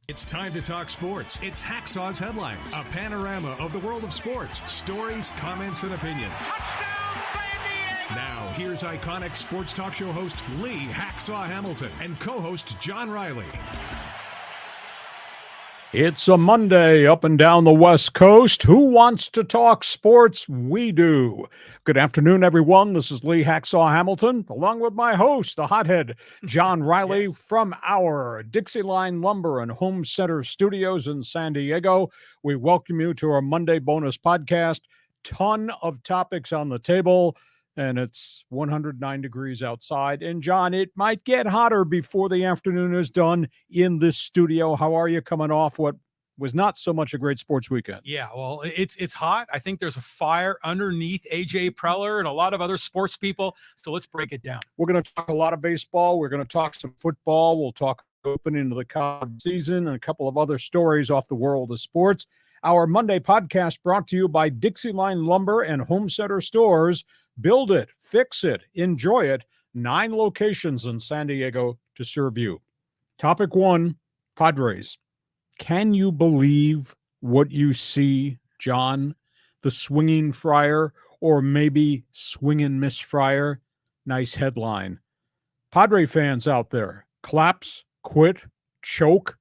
It's time to talk sports. It's Hacksaw's Headlines, a panorama of the world of sports, stories, comments, and opinions. Now, here's iconic sports talk show host Lee Hacksaw Hamilton and co-host John Riley. It's a Monday up and down the West Coast. Who wants to talk sports? We do. Good afternoon, everyone. This is Lee Hacksaw Hamilton, along with my host, the hothead, John Riley, from our Dixie Line Lumber and Home Center studios in San Diego. We welcome you to our Monday bonus podcast. Ton of topics on the table, and it's 109 degrees outside. And, John, it might get hotter before the afternoon is done in this studio. How are you coming off what was not so much a great sports weekend? Yeah, well, it's hot. I think there's a fire underneath AJ Preller and a lot of other sports people. So let's break it down. We're going to talk a lot of baseball. We're going to talk some football. We'll talk opening of the college season and a couple of other stories off the world of sports. Our Monday podcast brought to you by Dixie Line Lumber and Home Center Stores. Build it, fix it, enjoy it. 9 locations in San Diego to serve you. Topic 1, Padres. Can you believe what you see, John? The swinging friar, or maybe swing and miss friar? Nice headline. Padre fans out there, collapse, quit, choke.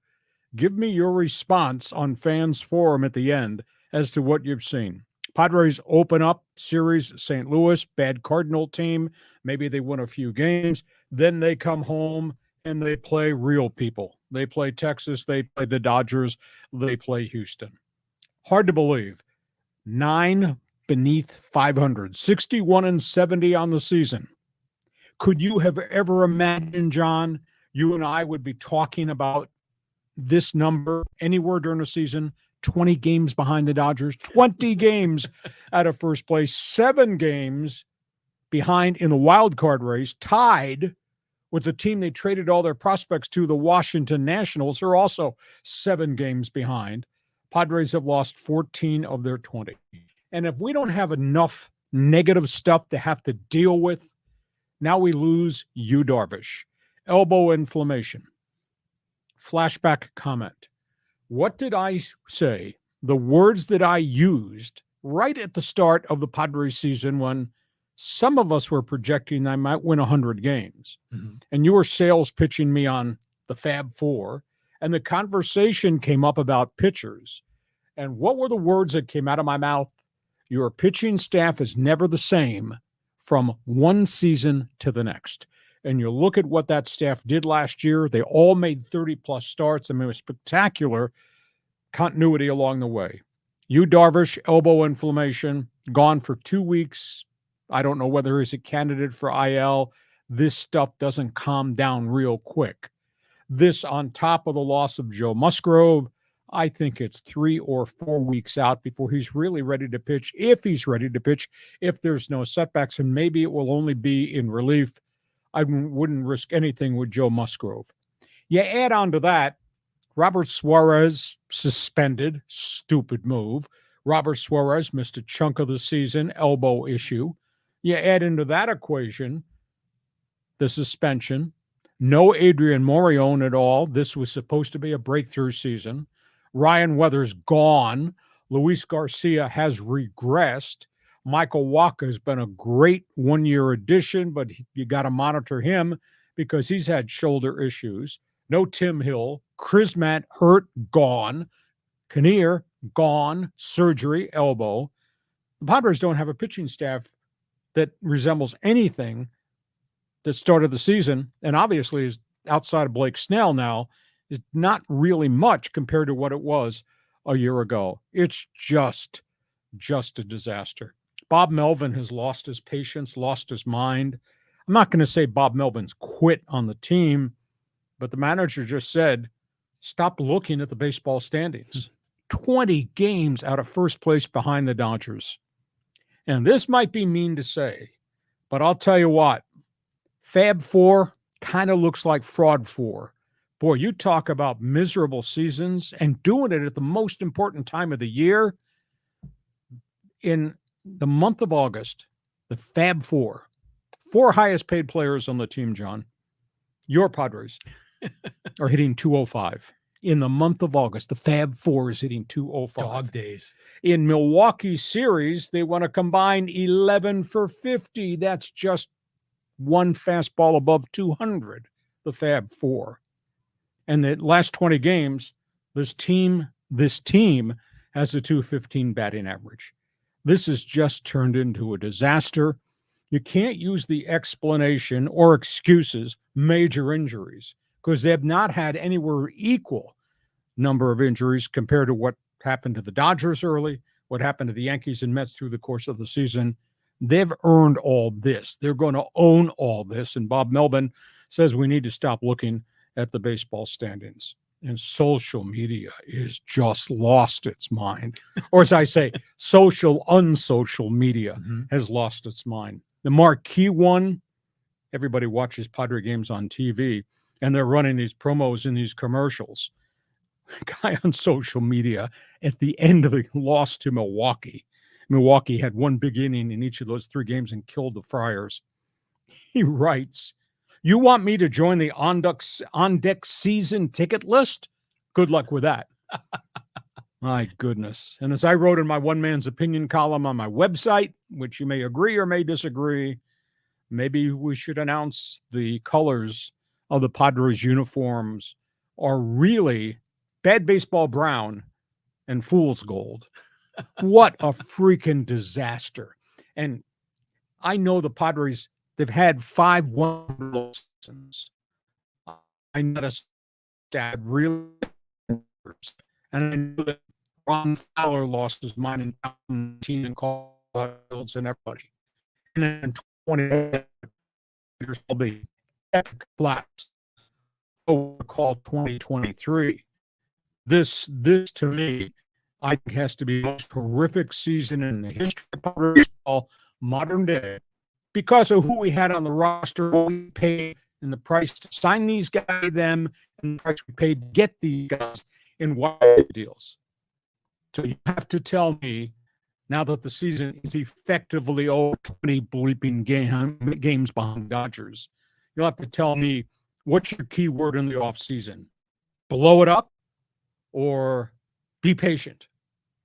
Give me your response on Fans Forum at the end as to what you've seen. Padres open up series St. Louis, bad Cardinal team. Maybe they win a few games. Then they come home and they play real people. They play Texas. They play the Dodgers. They play Houston. Hard to believe. 9 beneath 500, 61-70 on the season. Could you have ever imagined, John, you and I would be talking about this number anywhere during the season? 20 games behind the Dodgers, 20 games out of first place, 7 games behind in the wild card race, tied with the team they traded all their prospects to, the Washington Nationals, are also 7 games behind. Padres have lost 14 of their 20. And if we don't have enough negative stuff to have to deal with, now we lose Yu Darvish. Elbow inflammation. Flashback comment. What did I say? The words that I used right at the start of the Padres season when some of us were projecting I might win 100 games. Mm-hmm. And you were sales pitching me on the Fab Four. And the conversation came up about pitchers. And what were the words that came out of my mouth? Your pitching staff is never the same from one season to the next. And you look at what that staff did last year. They all made 30-plus starts. I mean, it was spectacular continuity along the way. Yu Darvish, elbow inflammation, gone for 2 weeks. I don't know whether he's a candidate for IL. This stuff doesn't calm down real quick. This on top of the loss of Joe Musgrove. I think it's 3 or 4 weeks out before he's really ready to pitch, if he's ready to pitch, if there's no setbacks, and maybe it will only be in relief. I wouldn't risk anything with Joe Musgrove. You add on to that, Robert Suarez suspended, stupid move. Robert Suarez missed a chunk of the season, elbow issue. You add into that equation the suspension. No Adrian Morejon at all. This was supposed to be a breakthrough season. Ryan Weathers gone. Luis Garcia has regressed. Michael Wacha has been a great one-year addition, but you got to monitor him because he's had shoulder issues. No Tim Hill. Krismat hurt, gone. Kinnear, gone. Surgery, elbow. The Padres don't have a pitching staff that resembles anything that started the season, and obviously is outside of Blake Snell now, is not really much compared to what it was a year ago. It's just a disaster. Bob Melvin has lost his patience, lost his mind. I'm not going to say Bob Melvin's quit on the team, but the manager just said, stop looking at the baseball standings. 20 games out of first place behind the Dodgers. And this might be mean to say, but I'll tell you what, Fab Four kind of looks like Fraud Four. Boy, you talk about miserable seasons and doing it at the most important time of the year. In the month of August, the Fab Four, 4 highest paid players on the team, John, your Padres, are hitting 205. in the month of August. The Fab Four is hitting 205. Dog days. In Milwaukee's series, they want to combine 11 for 50. That's just one fastball above 200, the Fab Four. And the last 20 games, this team has a 215 batting average. This has just turned into a disaster. You can't use the explanation or excuses, major injuries, because they have not had anywhere equal number of injuries compared to what happened to the Dodgers early, what happened to the Yankees and Mets through the course of the season. They've earned all this. They're going to own all this. And Bob Melvin says we need to stop looking at the baseball standings. And social media is just lost its mind. Or as I say, unsocial media has lost its mind. The marquee one, everybody watches Padre games on TV, and they're running these promos and these commercials. Guy on social media at the end of the loss to Milwaukee. Milwaukee had one big inning in each of those 3 games and killed the Friars. He writes, "You want me to join the on-deck season ticket list? Good luck with that." My goodness. And as I wrote in my one man's opinion column on my website, which you may agree or may disagree, maybe we should announce the colors of the Padres uniforms are really bad baseball brown and fool's gold. What a freaking disaster. And I know the Padres, they've had 5 wonderful seasons. I know that stat really, and I know that Ron Fowler lost his mind in 2019 and called Fields and everybody. And then in 20 years, will be epic collapse. We'll call 2023. This to me, I think has to be the most horrific season in the history of baseball, modern day, because of who we had on the roster, what we paid, and the price to sign these guys, them, and the price we paid to get these guys in wide deals. So you have to tell me, now that the season is effectively over 20 bleeping games behind Dodgers, you'll have to tell me what's your key word in the offseason. Blow it up or be patient.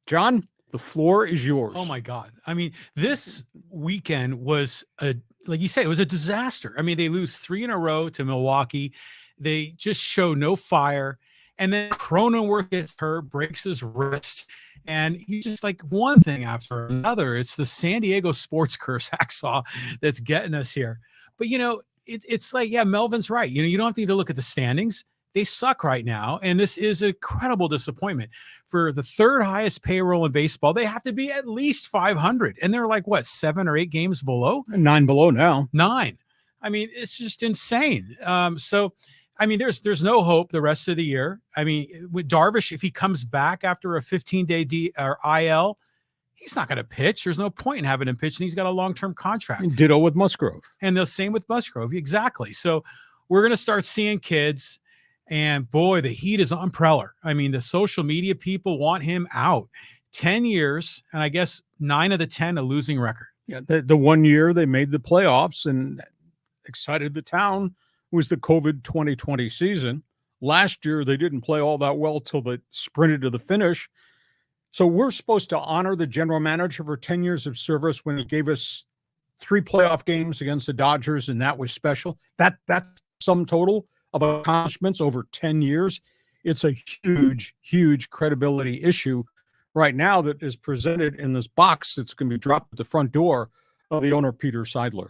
John, the floor is yours. Oh my God. I mean, this weekend was like you say, it was a disaster. I mean, they lose 3 in a row to Milwaukee. They just show no fire. And then Cronenworth gets hurt, breaks his wrist. And he's just like one thing after another. It's the San Diego sports curse, Hacksaw, that's getting us here. But, it's like, yeah, Melvin's right. You don't have to need to look at the standings. They suck right now, and this is a credible disappointment. For the 3rd highest payroll in baseball, they have to be at least 500, and they're like, what, 7 or 8 games below? 9 below now. 9. I mean, it's just insane. So, I mean, there's no hope the rest of the year. I mean, with Darvish, if he comes back after a 15-day IL, he's not going to pitch. There's no point in having him pitch, and he's got a long-term contract. And ditto with Musgrove. And the same with Musgrove, exactly. So we're going to start seeing kids. And boy, the heat is on Preller. I mean, the social media people want him out. 10 years, and I guess 9 of the 10 a losing record. Yeah, the 1 year they made the playoffs and excited the town was the COVID 2020 season. Last year, they didn't play all that well till they sprinted to the finish. So we're supposed to honor the general manager for 10 years of service when he gave us 3 playoff games against the Dodgers, and that was special. That's sum total of accomplishments over 10 years. It's a huge, huge credibility issue right now that is presented in this box that's going to be dropped at the front door of the owner, Peter Seidler.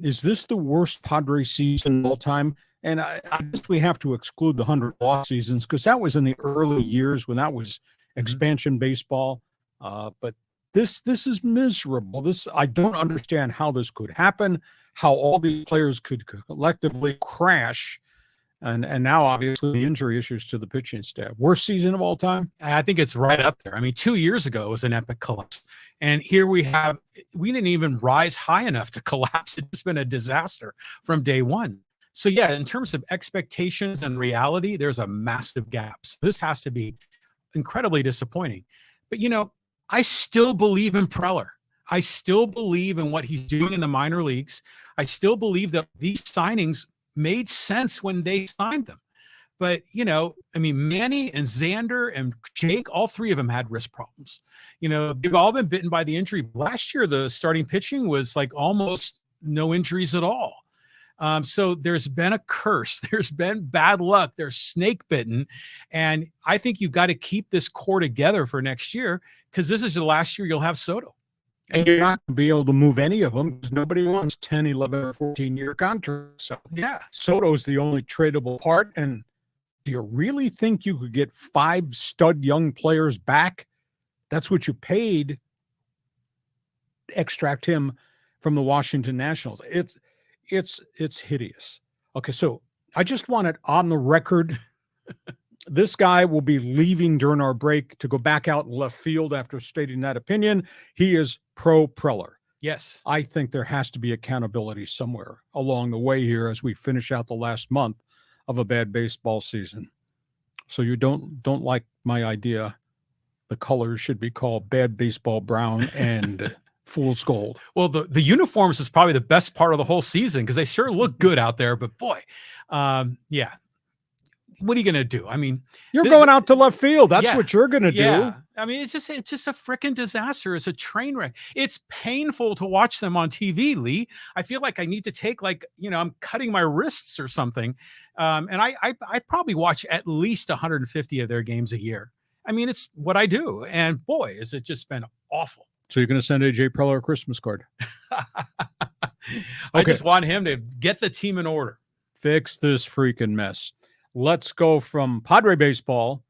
Is this the worst Padres season of all time? And I guess we have to exclude the 100 loss seasons because that was in the early years when that was expansion baseball. But this is miserable. I don't understand how this could happen, how all these players could collectively crash. And now, obviously, the injury issues to the pitching staff. Worst season of all time? I think it's right up there. I mean, 2 years ago, it was an epic collapse. And here we didn't even rise high enough to collapse. It's been a disaster from day one. So, yeah, in terms of expectations and reality, there's a massive gap. So this has to be incredibly disappointing. But, I still believe in Preller. I still believe in what he's doing in the minor leagues. I still believe that these signings made sense when they signed them. But, I mean, Manny and Xander and Jake, all three of them had wrist problems. They've all been bitten by the injury. Last year, the starting pitching was like almost no injuries at all. So there's been a curse. There's been bad luck. There's snake bitten. And I think you've got to keep this core together for next year, because this is the last year you'll have Soto. And you're not going to be able to move any of them because nobody wants 10, 11, or 14-year contracts. So, yeah, Soto's the only tradable part. And do you really think you could get 5 stud young players back? That's what you paid to extract him from the Washington Nationals. It's hideous. Okay, so I just want it on the record. This guy will be leaving during our break to go back out in left field after stating that opinion. He is pro Preller. Yes. I think there has to be accountability somewhere along the way here as we finish out the last month of a bad baseball season. So you don't like my idea. The colors should be called bad baseball brown and fool's gold. Well, the uniforms is probably the best part of the whole season because they sure look good out there. But boy, yeah. What are you going to do? I mean, you're going out to left field. That's what you're going to do. I mean, it's just a freaking disaster. It's a train wreck. It's painful to watch them on TV, Lee. I feel like I need to take I'm cutting my wrists or something. And I probably watch at least 150 of their games a year. I mean, it's what I do. And boy, has it just been awful. So you're going to send AJ Preller a Christmas card. I just want him to get the team in order. Fix this freaking mess. Let's go from Padre baseball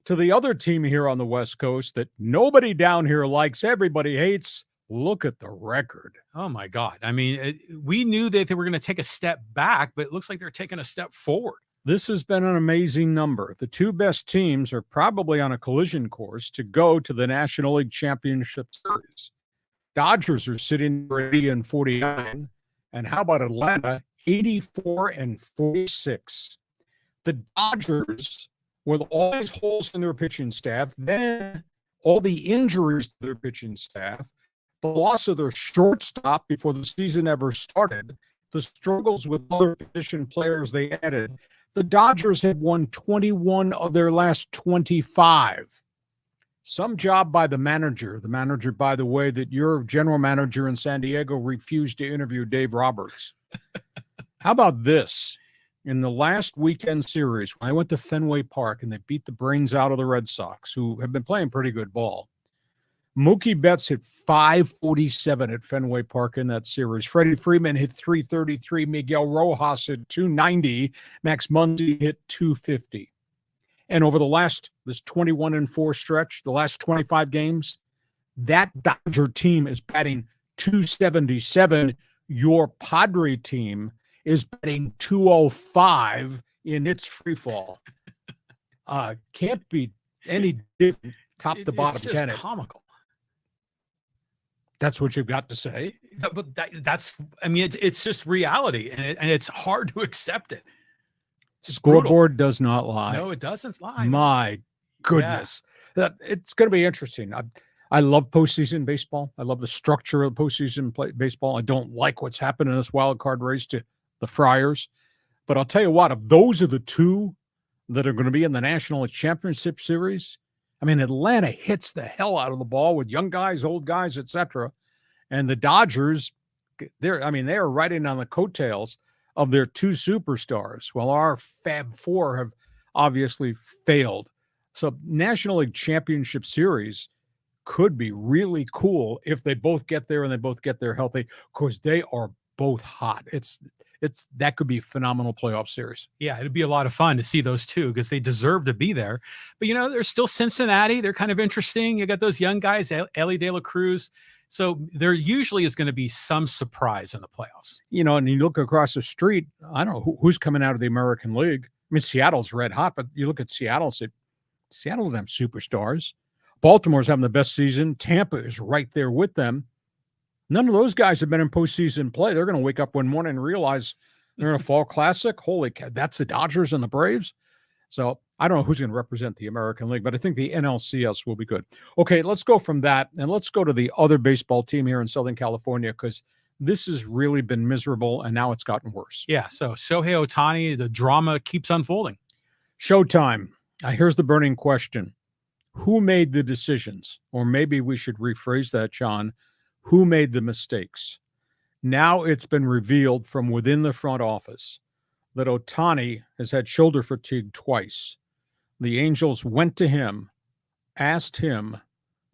to the other team here on the West Coast that nobody down here likes, everybody hates. Look at the record. Oh, my God. I mean, we knew that they were going to take a step back, but it looks like they're taking a step forward. This has been an amazing number. The 2 best teams are probably on a collision course to go to the National League Championship Series. Dodgers are sitting at 80-49. And how about Atlanta, 84-46? The Dodgers, with all these holes in their pitching staff, then all the injuries to their pitching staff, the loss of their shortstop before the season ever started, the struggles with other position players they added, the Dodgers have won 21 of their last 25. Some job by the manager. The manager, by the way, that your general manager in San Diego refused to interview Dave Roberts. How about this? In the last weekend series, when I went to Fenway Park and they beat the brains out of the Red Sox, who have been playing pretty good ball, Mookie Betts hit 547 at Fenway Park in that series. Freddie Freeman hit 333. Miguel Rojas hit 290. Max Muncy hit 250. And over this 21-4 stretch, the last 25 games, that Dodger team is batting 277. Your Padre team is batting 205 in its free fall. Can't be any different top to bottom. It's just comical. That's what you've got to say. But it's just reality, and it's hard to accept it. Scoreboard does not lie. No, it doesn't lie. My goodness. Yeah. It's going to be interesting. I love postseason baseball. I love the structure of postseason baseball. I don't like what's happened in this wild card race to the Friars. But I'll tell you what, if those are the 2 that are going to be in the National Championship Series, I mean, Atlanta hits the hell out of the ball with young guys, old guys, etc. And the Dodgers, they're riding on the coattails of their 2 superstars. Well, our Fab 4 have obviously failed. So National League Championship Series could be really cool if they both get there and they both get there healthy, because they are both hot. That could be a phenomenal playoff series. Yeah, it'd be a lot of fun to see those 2 because they deserve to be there. But, there's still Cincinnati. They're kind of interesting. You got those young guys, Ellie De La Cruz. So there usually is going to be some surprise in the playoffs. And you look across the street, I don't know who's coming out of the American League. I mean, Seattle's red hot, but you look at Seattle, Seattle doesn't have superstars. Baltimore's having the best season. Tampa is right there with them. None of those guys have been in postseason play. They're going to wake up one morning and realize they're in a fall classic. Holy cow, that's the Dodgers and the Braves. So I don't know who's going to represent the American League, but I think the NLCS will be good. Okay, let's go from that, and let's go to the other baseball team here in Southern California, because this has really been miserable, and now it's gotten worse. Yeah, so Shohei Ohtani, the drama keeps unfolding. Showtime. Here's the burning question. Who made the decisions? Or maybe we should rephrase that, John. Who made the mistakes? Now it's been revealed from within the front office that Ohtani has had shoulder fatigue twice. The Angels went to him, asked him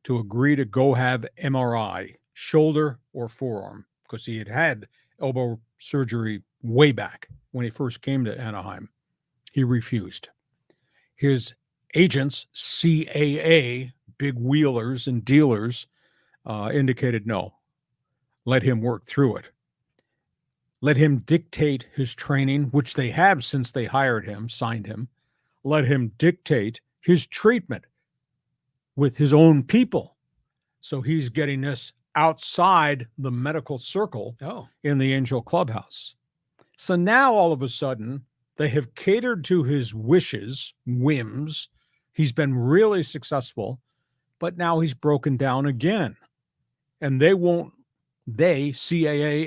to agree to go have MRI, shoulder or forearm, because he had had elbow surgery way back when he first came to Anaheim. He refused. His agents, CAA, big wheelers and dealers, indicated no. Let him work through it. Let him dictate his training, which they have since they hired him, signed him. Let him dictate his treatment with his own people. So he's getting this outside the medical circle in the Angel clubhouse. So now all of a sudden, they have catered to his wishes, whims. He's been really successful, but now he's broken down again. And CAA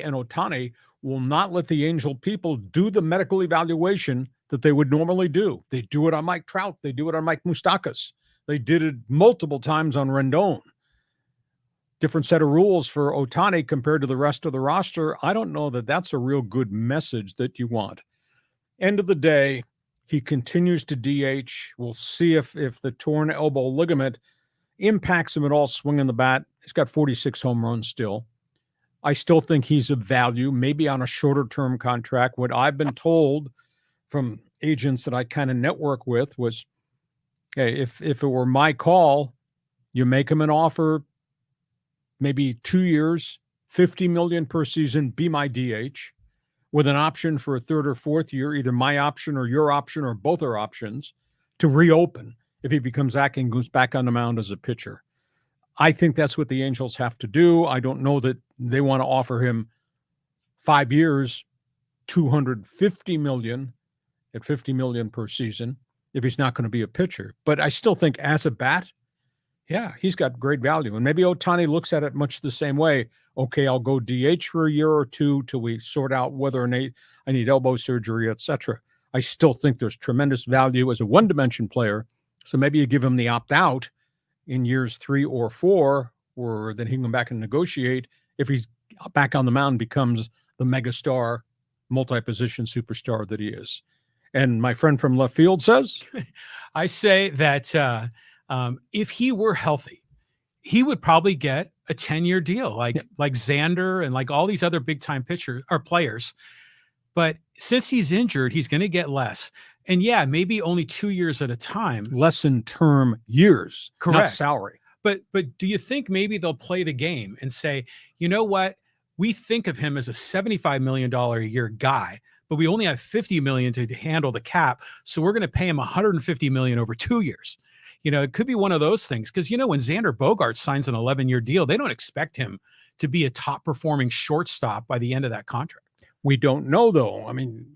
and Ohtani, will not let the Angel people do the medical evaluation that they would normally do. They do it on Mike Trout. They do it on Mike Moustakas. They did it multiple times on Rendon. Different set of rules for Ohtani compared to the rest of the roster. I don't know that that's a real good message that you want. End of the day, he continues to DH. We'll see if the torn elbow ligament impacts him at all swinging the bat. He's got 46 home runs still. I still think he's of value, maybe on a shorter-term contract. What I've been told from agents that I kind of network with was, hey, if it were my call, you make him an offer, maybe 2 years, $50 million per season, be my DH, with an option for a third or fourth year, either my option or your option or both our options, to reopen if he becomes active and goes back on the mound as a pitcher. I think that's what the Angels have to do. I don't know that they want to offer him 5 years, $250 million at $50 million per season if he's not going to be a pitcher. But I still think as a bat, yeah, he's got great value. And maybe Ohtani looks at it much the same way. Okay, I'll go DH for a year or two till we sort out whether or not I need elbow surgery, etc. I still think there's tremendous value as a one-dimension player. So maybe you give him the opt-out in years 3 or 4, or then he can come back and negotiate if he's back on the mound, becomes the megastar, multi-position superstar that he is. And my friend from left field says? I say that if he were healthy, he would probably get a 10-year deal like Xander and like all these other big-time pitchers or players. But since he's injured, he's going to get less. And yeah, maybe only 2 years at a time. Less in term years, correct, not salary. But do you think maybe they'll play the game and say, you know what? We think of him as a $75 million a year guy, but we only have $50 million to handle the cap. So we're going to pay him $150 million over 2 years. You know, it could be one of those things. Because, you know, when Xander Bogaerts signs an 11-year deal, they don't expect him to be a top-performing shortstop by the end of that contract. We don't know, though. I mean,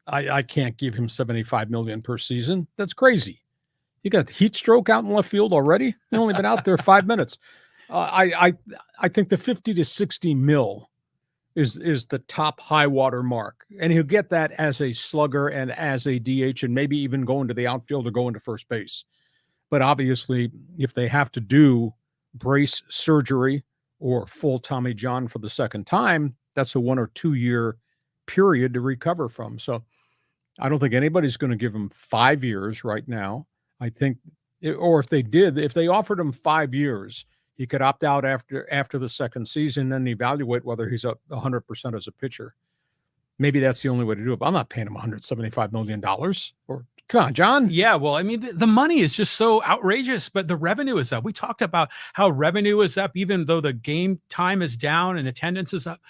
I can't give him $75 million per season. That's crazy. You got heat stroke out in left field already? He's only been out there 5 minutes. I think the 50 to 60 mil is the top high water mark. And he'll get that as a slugger and as a DH and maybe even go into the outfield or go into first base. But obviously, if they have to do brace surgery or full Tommy John for the second time, that's a 1 or 2 year period to recover from. So I don't think anybody's going to give him 5 years right now. I think, or if they offered him 5 years, he could opt out after the second season and evaluate whether he's 100% as a pitcher. Maybe that's the only way to do it. But I'm not paying him $175 million. Or come on, John. Yeah, well, I mean, the money is just so outrageous, but the revenue is up. We talked about how revenue is up, even though the game time is down and attendance is up.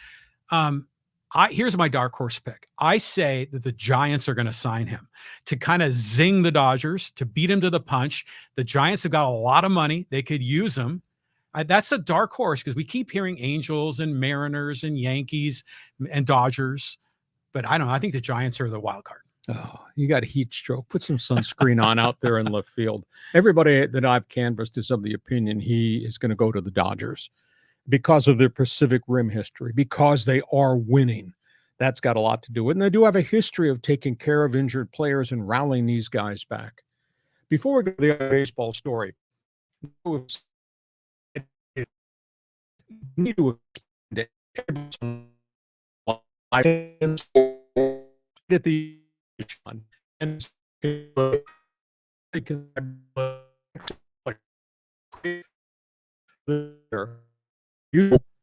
Here's my dark horse pick. I say that the Giants are going to sign him to kind of zing the Dodgers, to beat him to the punch. The Giants have got a lot of money. They could use him. That's a dark horse because we keep hearing Angels and Mariners and Yankees and Dodgers. But I don't know. I think the Giants are the wild card. Oh, you got a heat stroke. Put some sunscreen on out there in left field. Everybody that I've canvassed is of the opinion he is going to go to the Dodgers because of their Pacific Rim history, because they are winning. That's got a lot to do with it. And they do have a history of taking care of injured players and rallying these guys back. Before we go to the other baseball story, we need to at the and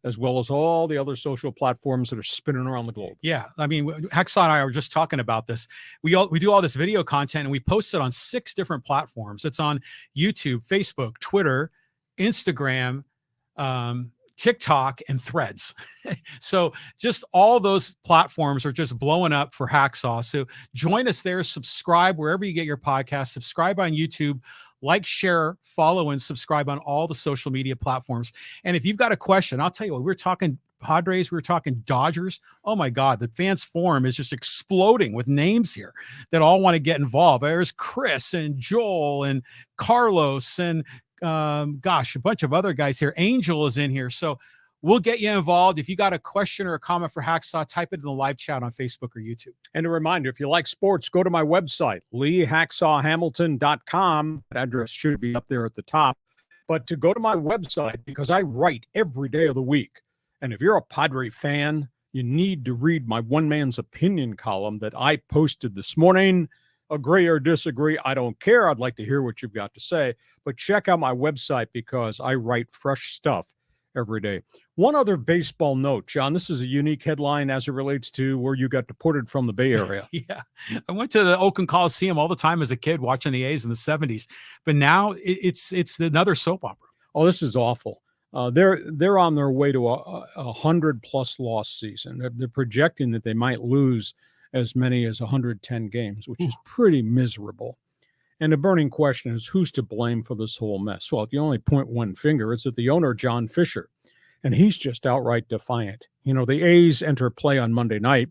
as well as all the other social platforms that are spinning around the globe. Yeah, I mean, Hacksaw and I were just talking about this. We do all this video content and we post it on 6 different platforms. It's on YouTube, Facebook, Twitter, Instagram, TikTok, and Threads. So just all those platforms are just blowing up for Hacksaw. So join us there, subscribe wherever you get your podcast, subscribe on YouTube, like, share, follow, and subscribe on all the social media platforms. And if you've got a question, I'll tell you what, we're talking Padres, we're talking Dodgers. Oh my God, the fans forum is just exploding with names here that all want to get involved. There's Chris and Joel and Carlos and a bunch of other guys here. Angel is in here. So we'll get you involved. If you got a question or a comment for Hacksaw, type it in the live chat on Facebook or YouTube. And a reminder, if you like sports, go to my website, leehacksawhamilton.com. That address should be up there at the top. But to go to my website, because I write every day of the week. And if you're a Padre fan, you need to read my one man's opinion column that I posted this morning. Agree or disagree, I don't care. I'd like to hear what you've got to say. But check out my website because I write fresh stuff every day. One other baseball note, John, this is a unique headline as it relates to where you got deported from the Bay Area. Yeah. I went to the Oakland Coliseum all the time as a kid watching the A's in the 70s. But now it's another soap opera. Oh, this is awful. They're on their way to a 100+ loss season. They're projecting that they might lose as many as 110 games, which is pretty miserable. And the burning question is, who's to blame for this whole mess? Well, if you only point one finger, it's at the owner, John Fisher, and he's just outright defiant. You know, the A's enter play on Monday night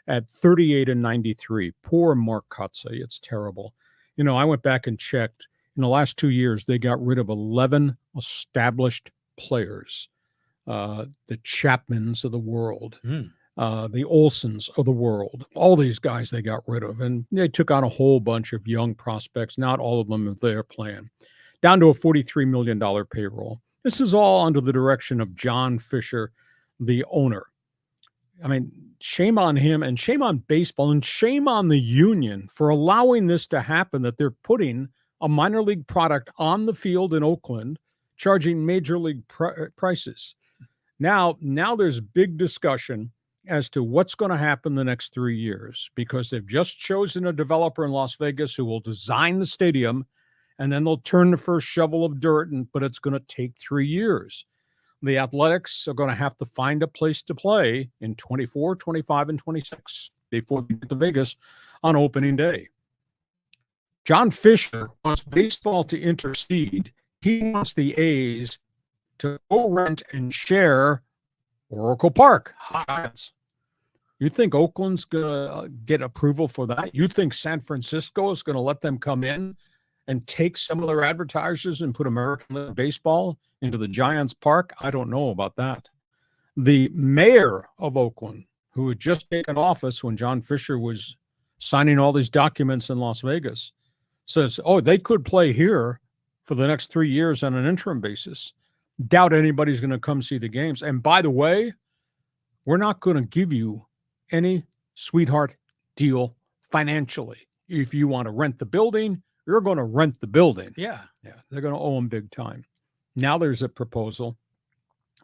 at 38-93. Poor Mark Kotsay. It's terrible. You know, I went back and checked. In the last 2 years, they got rid of 11 established players, the Chapmans of the world, the Olsons of the world, all these guys they got rid of. And they took on a whole bunch of young prospects. Not all of them are their plan. Down to a $43 million payroll. This is all under the direction of John Fisher, the owner. I mean, shame on him and shame on baseball and shame on the union for allowing this to happen, that they're putting a minor league product on the field in Oakland, charging major league prices. Now there's big discussion as to what's going to happen the next 3 years, because they've just chosen a developer in Las Vegas who will design the stadium, and then they'll turn the first shovel of dirt, but it's going to take 3 years. The Athletics are going to have to find a place to play in 24, 25, and 26 before they get to Vegas on opening day. John Fisher wants baseball to intercede. He wants the A's to go rent and share Oracle Park. You think Oakland's going to get approval for that? You think San Francisco is going to let them come in and take some of their advertisers and put American League Baseball into the Giants Park? I don't know about that. The mayor of Oakland, who had just taken office when John Fisher was signing all these documents in Las Vegas, says, they could play here for the next 3 years on an interim basis. Doubt anybody's going to come see the games. And by the way, we're not going to give you any sweetheart deal financially. If you want to rent the building, you're going to rent the building. Yeah. They're going to owe them big time. Now there's a proposal.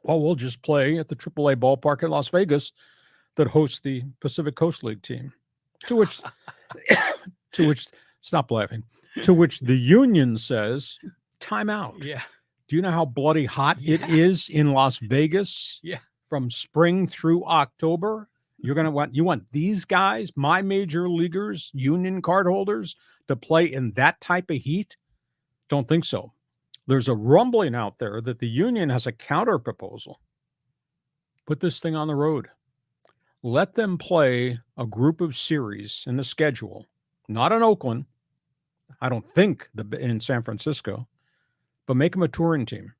Well, we'll just play at the AAA ballpark in Las Vegas that hosts the Pacific Coast League team. To which stop laughing. To which the union says, time out. Yeah. Do you know how bloody hot it is in Las Vegas? Yeah. From spring through October? You want these guys, my major leaguers, union card holders, to play in that type of heat? Don't think so. There's a rumbling out there that the union has a counter proposal. Put this thing on the road. Let them play a group of series in the schedule, not in Oakland. I don't think in San Francisco, but make them a touring team.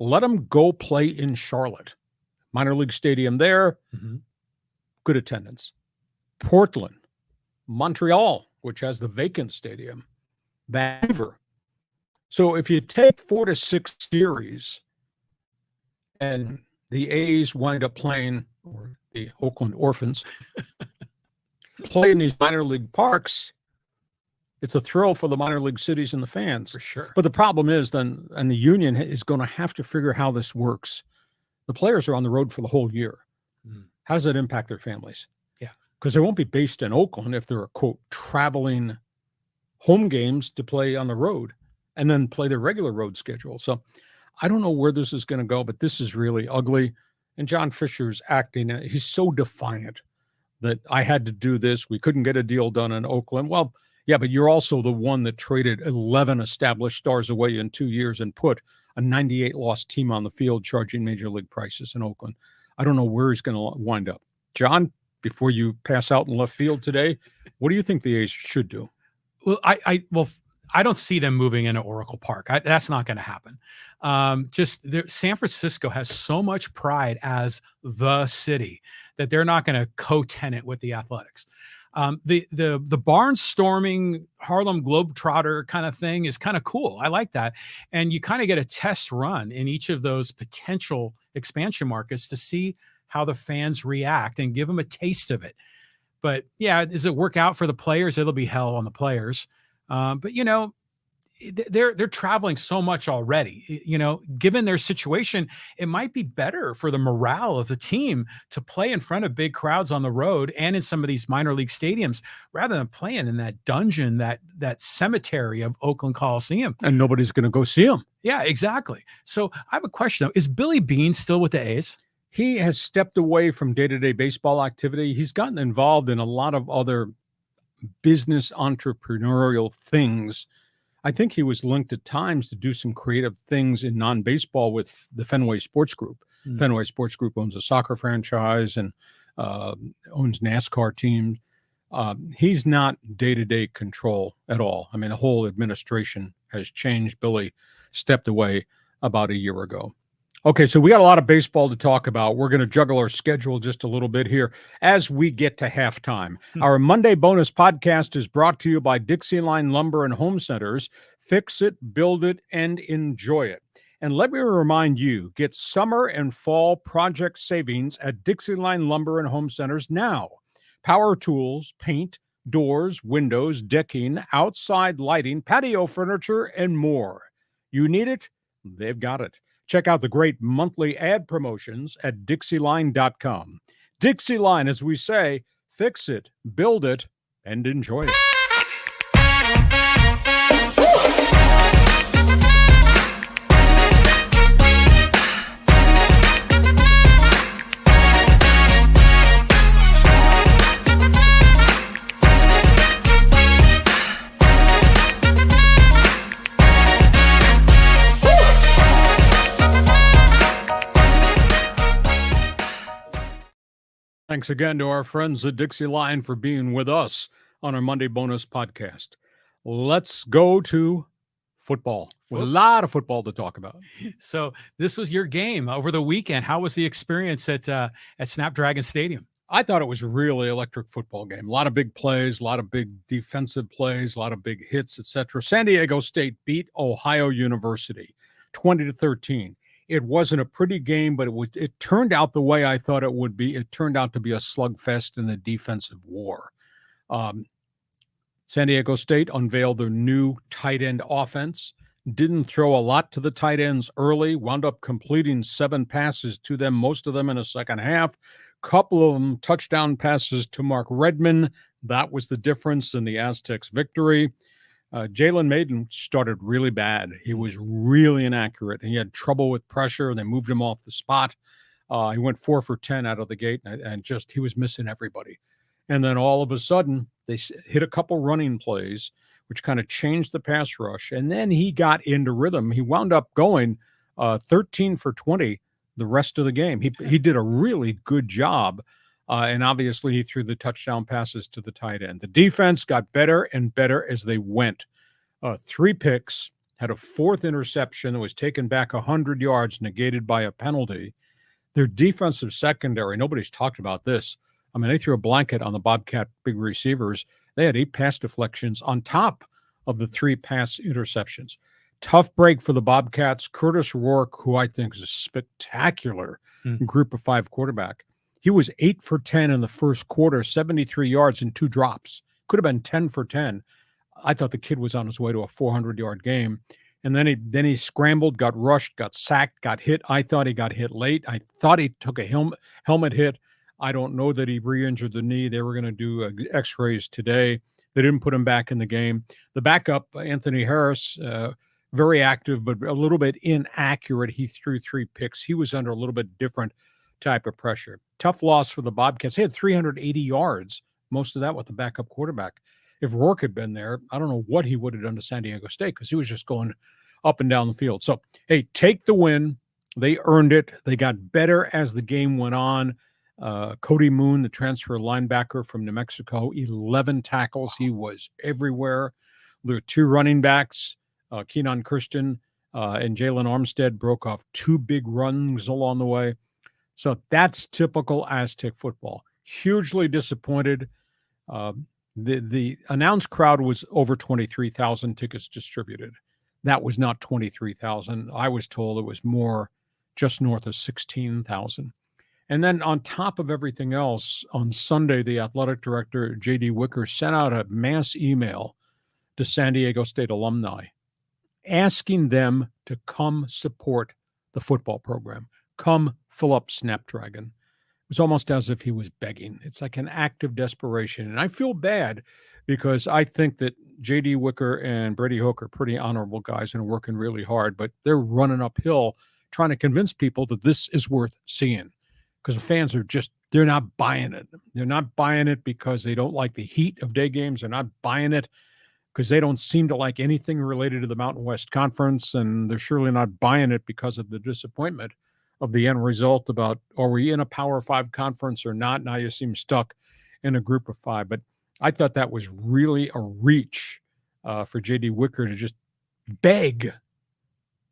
Let them go play in Charlotte, minor league stadium there. good attendance. Portland, Montreal, which has the vacant stadium, Vancouver. So if you take 4 to 6 series and the A's wind up playing, or the Oakland Orphans, play in these minor league parks, it's a thrill for the minor league cities and the fans. For sure. But the problem is then, and the union is going to have to figure how this works. The players are on the road for the whole year. How does that impact their families? Yeah. Because they won't be based in Oakland if they're, quote, traveling home games to play on the road and then play their regular road schedule. So I don't know where this is going to go, but this is really ugly. And John Fisher's acting, he's so defiant that I had to do this. We couldn't get a deal done in Oakland. Well, yeah, but you're also the one that traded 11 established stars away in 2 years and put a 98-loss team on the field charging major league prices in Oakland. I don't know where he's going to wind up. John, before you pass out in left field today, what do you think the A's should do? Well, I don't see them moving into Oracle Park. That's not going to happen. San Francisco has so much pride as the city that they're not going to co-tenant with the Athletics. The barnstorming Harlem Globetrotter kind of thing is kind of cool. I like that. And you kind of get a test run in each of those potential expansion markets to see how the fans react and give them a taste of it. But yeah, does it work out for the players? It'll be hell on the players. But you know, they're traveling so much already. You know, given their situation, it might be better for the morale of the team to play in front of big crowds on the road and in some of these minor league stadiums rather than playing in that dungeon, that cemetery of Oakland Coliseum. And nobody's going to go see them. Yeah, exactly. So I have a question though. Is Billy Beane still with the A's? He has stepped away from day-to-day baseball activity. He's gotten involved in a lot of other business entrepreneurial things. I think he was linked at times to do some creative things in non-baseball with the Fenway Sports Group. Fenway Sports Group owns a soccer franchise and owns NASCAR teams. He's not day-to-day control at all. I mean, the whole administration has changed. Billy stepped away about a year ago. Okay, so we got a lot of baseball to talk about. We're going to juggle our schedule just a little bit here as we get to halftime. Our Monday bonus podcast is brought to you by Dixie Line Lumber and Home Centers. Fix it, build it, and enjoy it. And let me remind you, get summer and fall project savings at Dixie Line Lumber and Home Centers now. Power tools, paint, doors, windows, decking, outside lighting, patio furniture, and more. You need it? They've got it. Check out the great monthly ad promotions at Dixieline.com. Dixie Line, as we say, fix it, build it, and enjoy it. Thanks again to our friends at Dixie Line for being with us on our Monday bonus podcast. Let's go to football. With a lot of football to talk about. So this was your game over the weekend. How was the experience at Snapdragon Stadium? I thought it was a really electric football game. A lot of big plays, a lot of big defensive plays, a lot of big hits, etc. San Diego State beat Ohio University 20-13. It wasn't a pretty game, but it turned out the way I thought it would be. It turned out to be a slugfest and a defensive war. San Diego State unveiled their new tight end offense, didn't throw a lot to the tight ends early, wound up completing 7 passes to them, most of them in the second half. Couple of them touchdown passes to Mark Redmond. That was the difference in the Aztecs' victory. Jalen Maiden started really bad. He was really inaccurate. He had trouble with pressure. They moved him off the spot. He went 4 for 10 out of the gate, and just he was missing everybody. And then all of a sudden, they hit a couple running plays, which kind of changed the pass rush. And then he got into rhythm. He wound up going 13 for 20 the rest of the game. He did a really good job. And obviously, he threw the touchdown passes to the tight end. The defense got better and better as they went. 3 picks, had a 4th interception that was taken back 100 yards, negated by a penalty. Their defensive secondary, nobody's talked about this. I mean, they threw a blanket on the Bobcat big receivers. They had 8 pass deflections on top of the 3 pass interceptions. Tough break for the Bobcats. Curtis Rourke, who I think is a spectacular group of 5 quarterback. He was 8 for 10 in the first quarter, 73 yards and 2 drops. Could have been 10 for 10. I thought the kid was on his way to a 400-yard game. And then he scrambled, got rushed, got sacked, got hit. I thought he got hit late. I thought he took a helmet hit. I don't know that he re-injured the knee. They were going to do x-rays today. They didn't put him back in the game. The backup, Anthony Harris, very active, but a little bit inaccurate. He threw 3 picks. He was under a little bit different type of pressure. Tough loss for the Bobcats. They had 380 yards, most of that with the backup quarterback. If Rourke had been there, I don't know what he would have done to San Diego State because he was just going up and down the field. So, hey, take the win. They earned it. They got better as the game went on. Cody Moon, the transfer linebacker from New Mexico, 11 tackles. He was everywhere. There were 2 running backs. Keenan Christian and Jalen Armstead broke off 2 big runs along the way. So that's typical Aztec football. Hugely disappointed. The announced crowd was over 23,000 tickets distributed. That was not 23,000. I was told it was more, just north of 16,000. And then on top of everything else, on Sunday, the athletic director, J.D. Wicker, sent out a mass email to San Diego State alumni asking them to come support the football program, come fill up Snapdragon. It was almost as if he was begging. It's like an act of desperation. And I feel bad because I think that J.D. Wicker and Brady Hook are pretty honorable guys and are working really hard, but they're running uphill trying to convince people that this is worth seeing because the fans are just, they're not buying it. They're not buying it because they don't like the heat of day games. They're not buying it because they don't seem to like anything related to the Mountain West Conference, and they're surely not buying it because of the disappointment of the end result about, are we in a Power 5 conference or not? Now you seem stuck in a group of 5. But I thought that was really a reach for J.D. Wicker to just beg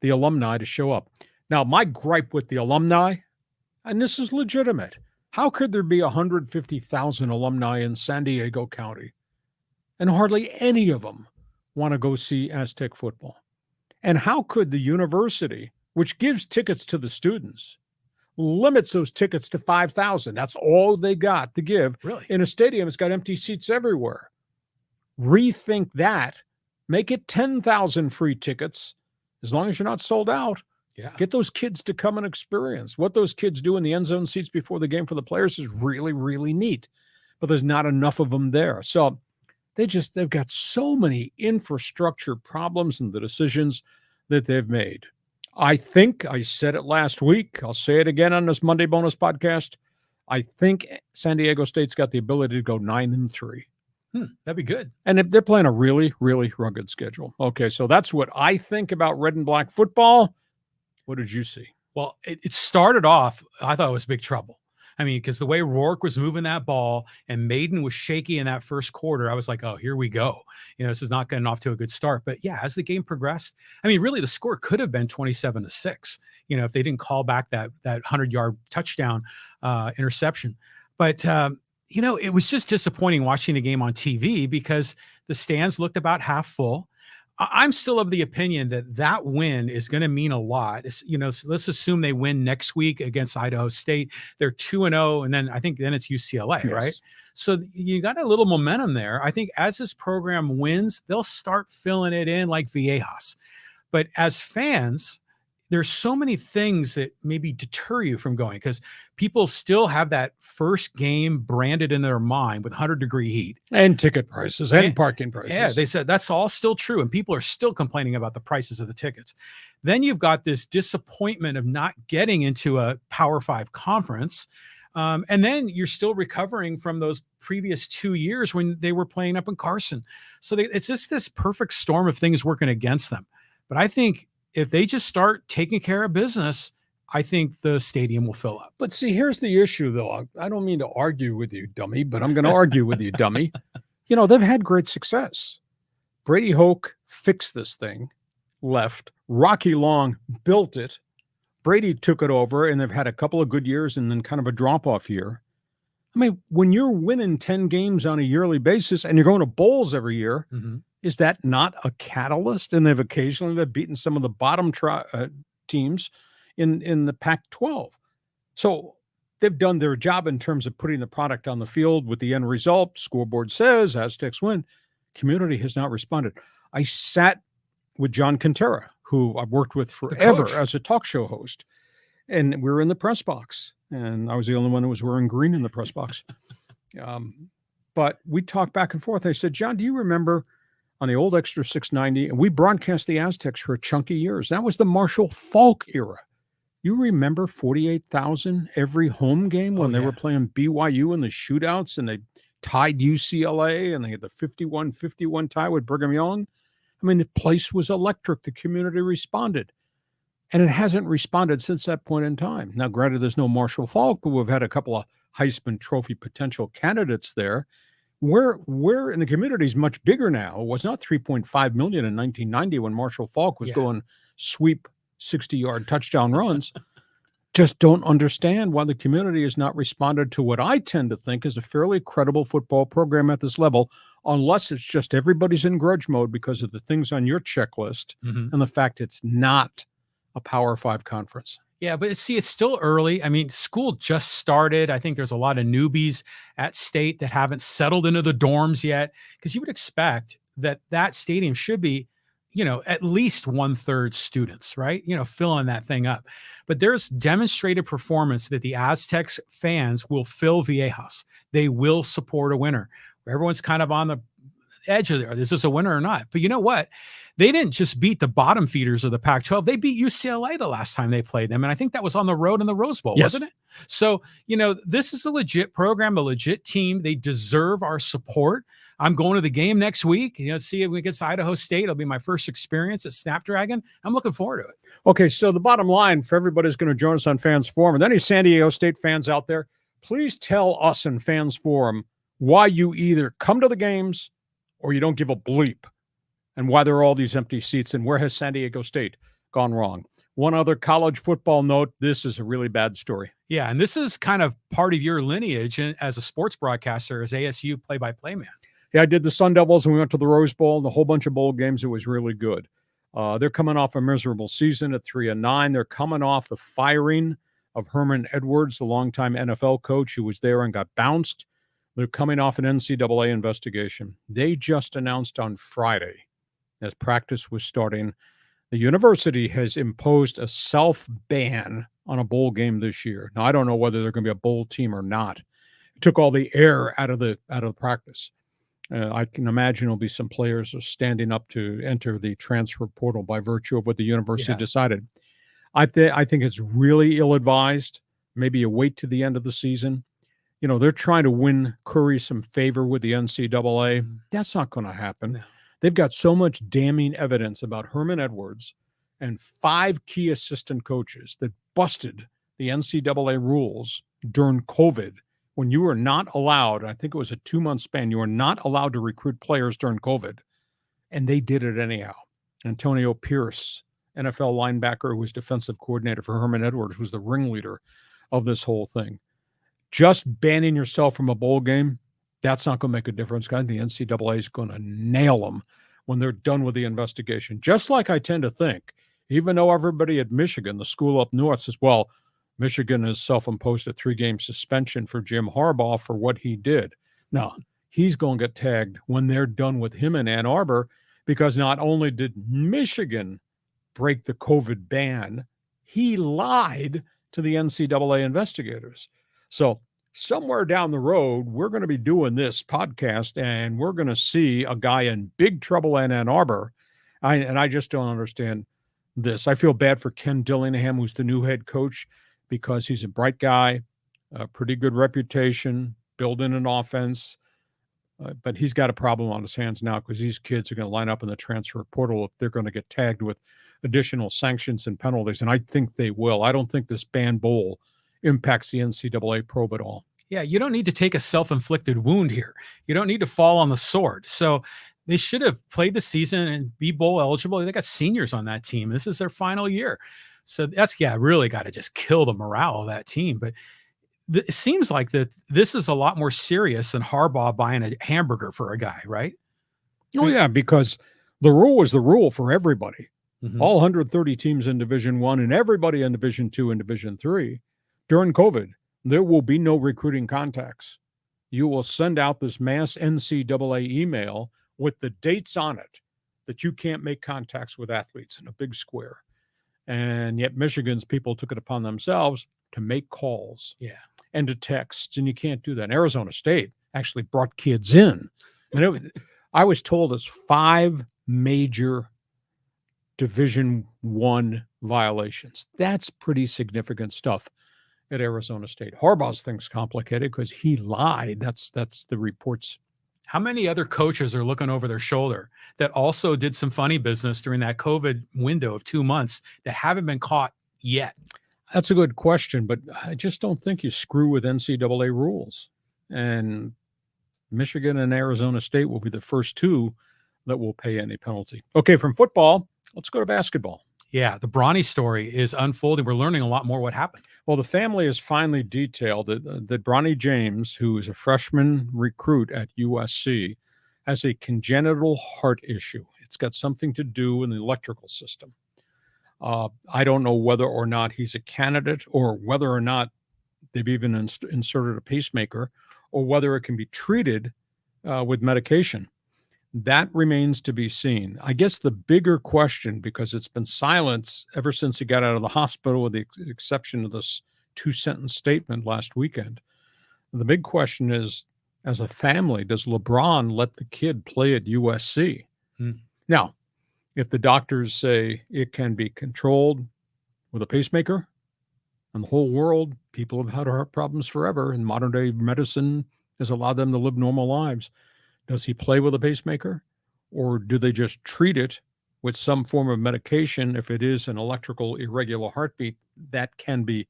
the alumni to show up. Now, my gripe with the alumni, and this is legitimate, how could there be 150,000 alumni in San Diego County and hardly any of them want to go see Aztec football? And how could the university, which gives tickets to the students, limits those tickets to 5,000? That's all they got to give. Really? In a stadium, it's got empty seats everywhere. Rethink that. Make it 10,000 free tickets, as long as you're not sold out. Yeah. Get those kids to come and experience. What those kids do in the end zone seats before the game for the players is really, really neat. But there's not enough of them there. So they've got so many infrastructure problems in the decisions that they've made. I think I said it last week. I'll say it again on this Monday bonus podcast. I think San Diego State's got the ability to go 9-3. That'd be good. And they're playing a really, really rugged schedule. Okay, so that's what I think about red and black football. What did you see? Well, it started off, I thought it was big trouble. I mean, because the way Rourke was moving that ball and Maiden was shaky in that first quarter, I was like, oh, here we go. This is not getting off to a good start. But yeah, as the game progressed, I mean, really the score could have been 27-6, if they didn't call back that 100-yard touchdown interception. But, it was just disappointing watching the game on TV because the stands looked about half full. I'm still of the opinion that win is going to mean a lot. So let's assume they win next week against Idaho State. They're 2-0, and then I think it's UCLA, yes. Right? So you got a little momentum there. I think as this program wins, they'll start filling it in like Viejas. But as fans, there's so many things that maybe deter you from going because people still have that first game branded in their mind with 100-degree heat. And ticket prices and parking prices. Yeah, they said that's all still true. And people are still complaining about the prices of the tickets. Then you've got this disappointment of not getting into a Power 5 conference. And then you're still recovering from those previous 2 years when they were playing up in Carson. So it's just this perfect storm of things working against them. But I think if they just start taking care of business, I think the stadium will fill up. But see, here's the issue, though. I don't mean to argue with you, dummy, but I'm going to argue with you, dummy. They've had great success. Brady Hoke fixed this thing, left. Rocky Long built it. Brady took it over, and they've had a couple of good years and then kind of a drop-off year. I mean, when you're winning 10 games on a yearly basis and you're going to bowls every year, is that not a catalyst? And they've beaten some of the bottom teams in the Pac-12. So they've done their job in terms of putting the product on the field with the end result. Scoreboard says Aztecs win. Community has not responded. I sat with John Quintera, who I've worked with forever as a talk show host, and we were in the press box. And I was the only one who was wearing green in the press box. But we talked back and forth. I said, John, do you remember on the old Extra 690, and we broadcast the Aztecs for a chunk of years. That was the Marshall Faulk era. You remember 48,000 every home game when they were playing BYU in the shootouts, and they tied UCLA, and they had the 51-51 tie with Brigham Young? I mean, the place was electric. The community responded. And it hasn't responded since that point in time. Now, granted, there's no Marshall Faulk, but we've had a couple of Heisman Trophy potential candidates there. Where in the community is much bigger now. It was not 3.5 million in 1990 when Marshall Faulk was going sweep 60-yard touchdown runs. Just don't understand why the community has not responded to what I tend to think is a fairly credible football program at this level, unless it's just everybody's in grudge mode because of the things on your checklist and the fact it's not a Power 5 conference. Yeah, but see, it's still early. I mean, school just started. I think there's a lot of newbies at state that haven't settled into the dorms yet, because you would expect that stadium should be, at least 1/3 students, right? Filling that thing up. But there's demonstrated performance that the Aztecs fans will fill Viejas. They will support a winner. Everyone's kind of on the edge of there. Is this a winner or not? But you know what? They didn't just beat the bottom feeders of the Pac-12. They beat UCLA the last time they played them. And I think that was on the road in the Rose Bowl, wasn't it? So, this is a legit program, a legit team. They deserve our support. I'm going to the game next week. See if we get Idaho State. It'll be my first experience at Snapdragon. I'm looking forward to it. Okay, so the bottom line for everybody who's going to join us on Fans Forum, and any San Diego State fans out there, please tell us in Fans Forum why you either come to the games or you don't give a bleep, and why there are all these empty seats, and where has San Diego State gone wrong. One other college football note, this is a really bad story. Yeah, and this is kind of part of your lineage as a sports broadcaster, as ASU play-by-play man. Yeah, I did the Sun Devils, and we went to the Rose Bowl and a whole bunch of bowl games. It was really good. They're coming off a miserable season at 3-9. They're coming off the firing of Herman Edwards, the longtime NFL coach who was there and got bounced. They're coming off an NCAA investigation. They just announced on Friday, as practice was starting, the university has imposed a self-ban on a bowl game this year. Now, I don't know whether they're going to be a bowl team or not. It took all the air out of the practice. I can imagine there'll be some players are standing up to enter the transfer portal by virtue of what the university decided. I think it's really ill-advised. Maybe you wait to the end of the season. They're trying to win Curry some favor with the NCAA. That's not going to happen. No. They've got so much damning evidence about Herman Edwards and 5 key assistant coaches that busted the NCAA rules during COVID, when you were not allowed, I think it was a 2-month span, you were not allowed to recruit players during COVID, and they did it anyhow. Antonio Pierce, NFL linebacker who was defensive coordinator for Herman Edwards, was the ringleader of this whole thing. Just banning yourself from a bowl game, that's not going to make a difference. I think the NCAA is going to nail them when they're done with the investigation. Just like I tend to think, even though everybody at Michigan, the school up north, says, well, Michigan has self-imposed a 3-game suspension for Jim Harbaugh for what he did. Now, he's going to get tagged when they're done with him in Ann Arbor, because not only did Michigan break the COVID ban, he lied to the NCAA investigators. So somewhere down the road, we're going to be doing this podcast, and we're going to see a guy in big trouble in Ann Arbor. I just don't understand this. I feel bad for Ken Dillingham, who's the new head coach, because he's a bright guy, a pretty good reputation, building an offense. But he's got a problem on his hands now, because these kids are going to line up in the transfer portal if they're going to get tagged with additional sanctions and penalties. And I think they will. I don't think this ban bowl impacts the NCAA probe at all. Yeah, you don't need to take a self-inflicted wound here. You don't need to fall on the sword. So they should have played the season and be bowl eligible. They got seniors on that team. This is their final year. So that's, really got to just kill the morale of that team. But it seems like that this is a lot more serious than Harbaugh buying a hamburger for a guy, right? Oh, yeah, because the rule was the rule for everybody. Mhm. All 130 teams in Division I and everybody in Division II and Division III. During COVID, there will be no recruiting contacts. You will send out this mass NCAA email with the dates on it that you can't make contacts with athletes in a big square. And yet Michigan's people took it upon themselves to make calls and to text, and you can't do that. And Arizona State actually brought kids in. And I was told it's 5 major Division I violations. That's pretty significant stuff at Arizona State. Harbaugh's thing's complicated because he lied. That's the reports. How many other coaches are looking over their shoulder that also did some funny business during that COVID window of 2 months that haven't been caught yet? That's a good question, but I just don't think you screw with NCAA rules. And Michigan and Arizona State will be the first 2 that will pay any penalty. Okay, from football, let's go to basketball. Yeah, the Bronny story is unfolding. We're learning a lot more what happened. Well, the family has finally detailed that Bronny James, who is a freshman recruit at USC, has a congenital heart issue. It's got something to do in the electrical system. I don't know whether or not he's a candidate or whether or not they've even inserted a pacemaker or whether it can be treated with medication. That remains to be seen. I guess the bigger question, because it's been silence ever since he got out of the hospital, with the exception of this 2-sentence statement last weekend, the big question is, as a family, does LeBron let the kid play at USC? Now, if the doctors say it can be controlled with a pacemaker, in the whole world, people have had heart problems forever, and modern day medicine has allowed them to live normal lives. Does he play with a pacemaker, or do they just treat it with some form of medication? If it is an electrical irregular heartbeat, that can be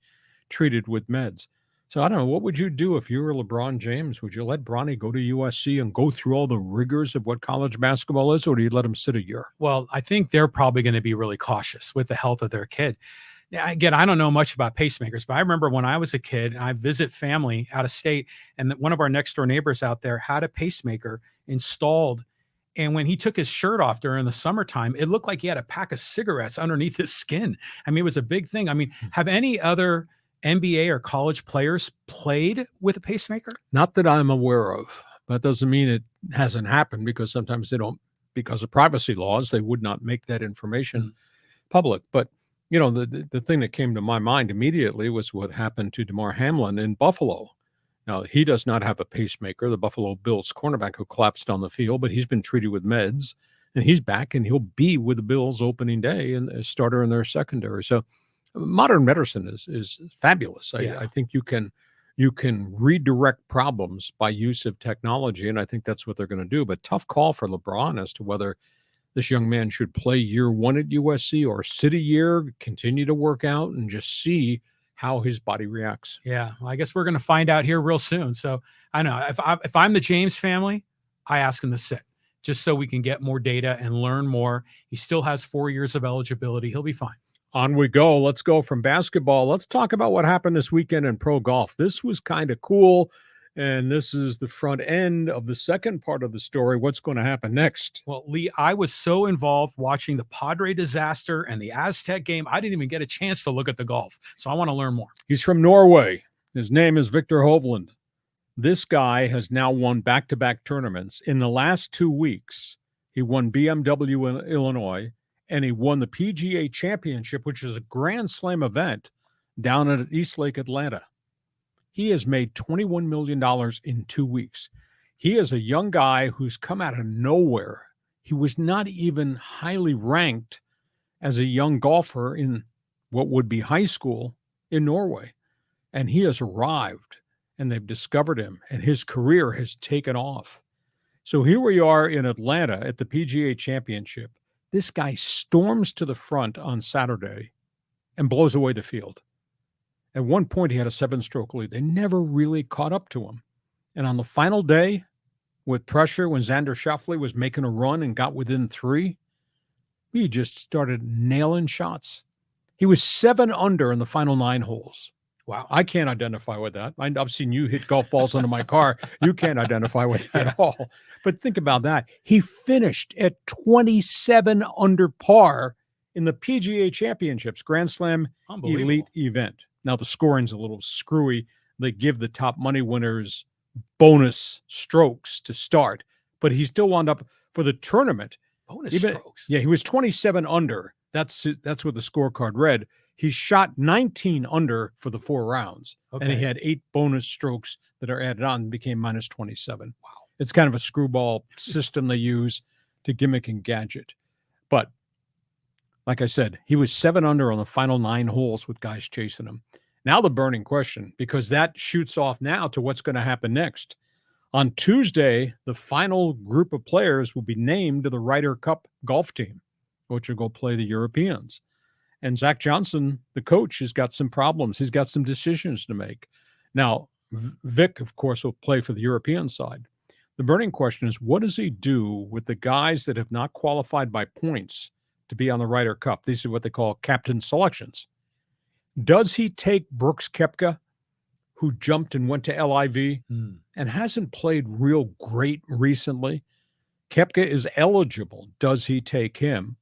treated with meds. So I don't know, what would you do if you were LeBron James? Would you let Bronny go to USC and go through all the rigors of what college basketball is, or do you let him sit a year? Well, I think they're probably going to be really cautious with the health of their kid. Again, I don't know much about pacemakers, but I remember when I was a kid, I visit family out of state, and one of our next door neighbors out there had a pacemaker installed. And when he took his shirt off during the summertime, it looked like he had a pack of cigarettes underneath his skin. I mean, it was a big thing. I mean, have any other NBA or college players played with a pacemaker? Not that I'm aware of. That doesn't mean it hasn't happened, because sometimes they don't, because of privacy laws, they would not make that information public. But you know, the thing that came to my mind immediately was what happened to DeMar Hamlin in Buffalo. Now, he does not have a pacemaker, the Buffalo Bills cornerback who collapsed on the field, but he's been treated with meds, and he's back, and he'll be with the Bills opening day and a starter in their secondary. So modern medicine is fabulous. I think you can redirect problems by use of technology, and I think that's what they're going to do. But tough call for LeBron as to whether this young man should play year 1 at USC or sit a year, continue to work out, and just see how his body reacts. Yeah, well, I guess we're going to find out here real soon. So I know if I'm the James family, I ask him to sit just so we can get more data and learn more. He still has 4 years of eligibility. He'll be fine. On we go. Let's go from basketball. Let's talk about what happened this weekend in pro golf. This was kind of cool. And this is the front end of the second part of the story. What's going to happen next? Well, Lee, I was so involved watching the Padre disaster and the Aztec game, I didn't even get a chance to look at the golf. So I want to learn more. He's from Norway. His name is Victor Hovland. This guy has now won back-to-back tournaments. In the last 2 weeks, he won BMW in Illinois, and he won the PGA Championship, which is a Grand Slam event, down at Eastlake, Atlanta. He has made $21 million in 2 weeks. He is a young guy who's come out of nowhere. He was not even highly ranked as a young golfer in what would be high school in Norway. And he has arrived, and they've discovered him, and his career has taken off. So here we are in Atlanta at the PGA Championship. This guy storms to the front on Saturday and blows away the field. At one point, he had a 7-stroke lead. They never really caught up to him. And on the final day, with pressure, when Xander Schauffele was making a run and got within 3, he just started nailing shots. He was 7 under in the final 9 holes. Wow. I can't identify with that. I've seen you hit golf balls under my car. You can't identify with that at all. But think about that. He finished at 27 under par in the PGA Championships, Grand Slam Elite event. Now, the scoring's a little screwy. They give the top money winners bonus strokes to start, but he still wound up for the tournament. Strokes? Yeah, he was 27 under. That's what the scorecard read. He shot 19 under for the 4 rounds, and he had 8 bonus strokes that are added on and became minus 27. Wow. It's kind of a screwball system they use to gimmick and gadget. But like I said, he was 7 under on the final 9 holes with guys chasing him. Now the burning question, because that shoots off now to what's going to happen next. On Tuesday, the final group of players will be named to the Ryder Cup golf team, which will go play the Europeans. And Zach Johnson, the coach, has got some problems. He's got some decisions to make. Now, Vic, of course, will play for the European side. The burning question is, what does he do with the guys that have not qualified by points to be on the Ryder Cup? These are what they call captain selections. Does he take Brooks Koepka, who jumped and went to LIV and hasn't played real great recently? Koepka is eligible. Does he take him?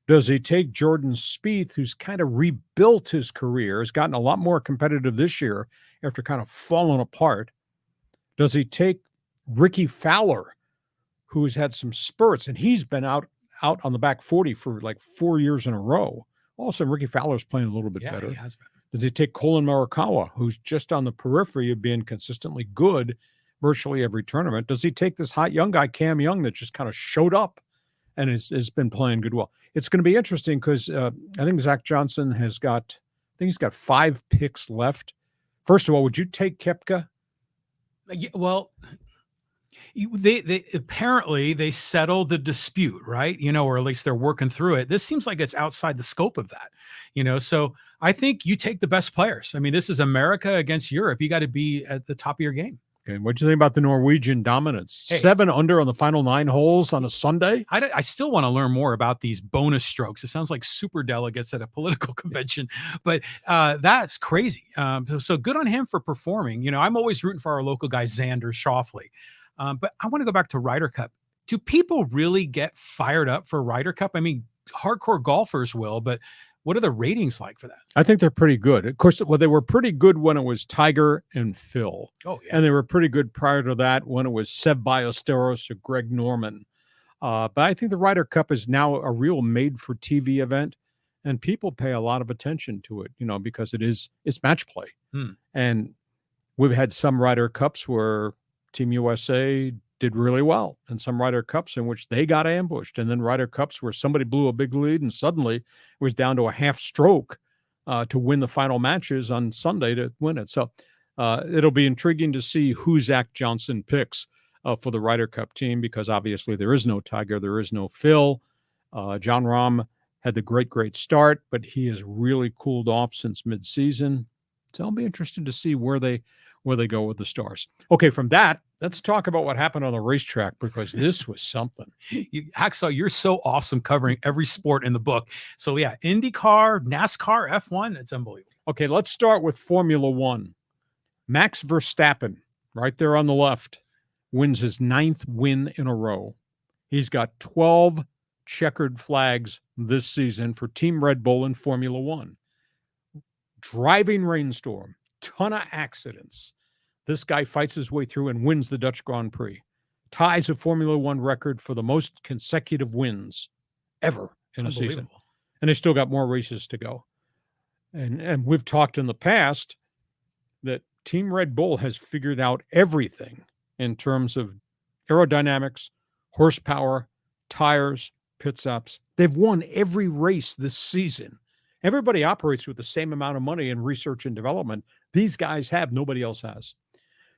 Does he take Jordan Spieth, who's kind of rebuilt his career, has gotten a lot more competitive this year after kind of falling apart? Does he take Ricky Fowler, who's had some spurts, and he's been out on the back 40 for like 4 years in a row? All of a sudden, Ricky Fowler's playing a little bit better. He has been. Does he take Colin Morikawa, who's just on the periphery of being consistently good virtually every tournament? Does he take this hot young guy, Cam Young, that just kind of showed up and has been playing good well? It's going to be interesting because I think Zach Johnson he's got 5 picks left. First of all, would you take Koepka? Yeah, well, they apparently they settled the dispute, right? Or at least they're working through it. This seems like it's outside the scope of that, so I think you take the best players. I mean, this is America against Europe. You got to be at the top of your game. Okay, what'd you think about the Norwegian dominance? Hey, 7 under on the final 9 holes on a Sunday? I still want to learn more about these bonus strokes. It sounds like super delegates at a political convention, but that's crazy. So good on him for performing. I'm always rooting for our local guy, Xander Schauffele. But I want to go back to Ryder Cup. Do people really get fired up for Ryder Cup? I mean, hardcore golfers will, but what are the ratings like for that? I think they're pretty good. Of course, they were pretty good when it was Tiger and Phil. Oh, yeah. And they were pretty good prior to that when it was Seb Ballesteros or Greg Norman. But I think the Ryder Cup is now a real made-for-TV event, and people pay a lot of attention to it, because it's match play. And we've had some Ryder Cups where Team USA did really well, and some Ryder Cups in which they got ambushed, and then Ryder Cups where somebody blew a big lead and suddenly it was down to a half stroke to win the final matches on Sunday to win it. So it'll be intriguing to see who Zach Johnson picks for the Ryder Cup team, because obviously there is no Tiger, there is no Phil. Jon Rahm had the great start, but he has really cooled off since midseason. So I'll be interested to see where they go with the stars. Okay, from that, let's talk about what happened on the racetrack, because this was something. Hacksaw, you're so awesome covering every sport in the book. So yeah, IndyCar, NASCAR, F1, it's unbelievable. Okay, let's start with Formula One. Max Verstappen, right there on the left, wins his 9th win in a row. He's got 12 checkered flags this season for Team Red Bull in Formula One. Driving rainstorm. Ton of accidents. This guy fights his way through and wins the Dutch Grand Prix. Ties a Formula One record for the most consecutive wins ever in a season. And they still got more races to go. And we've talked in the past that Team Red Bull has figured out everything in terms of aerodynamics, horsepower, tires, pit stops. They've won every race this season. Everybody operates with the same amount of money in research and development. These guys have, nobody else has.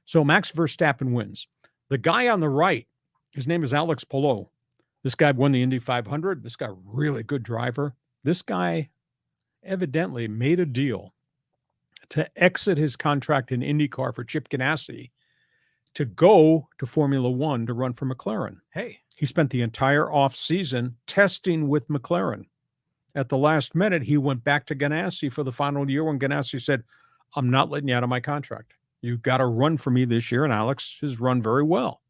So Max Verstappen wins. The guy on the right, his name is Alex Palou. This guy won the Indy 500. This guy, really good driver. This guy evidently made a deal to exit his contract in IndyCar for Chip Ganassi to go to Formula One to run for McLaren. Hey. He spent the entire offseason testing with McLaren. At the last minute, he went back to Ganassi for the final year when Ganassi said, I'm not letting you out of my contract. You've got to run for me this year. And Alex has run very well.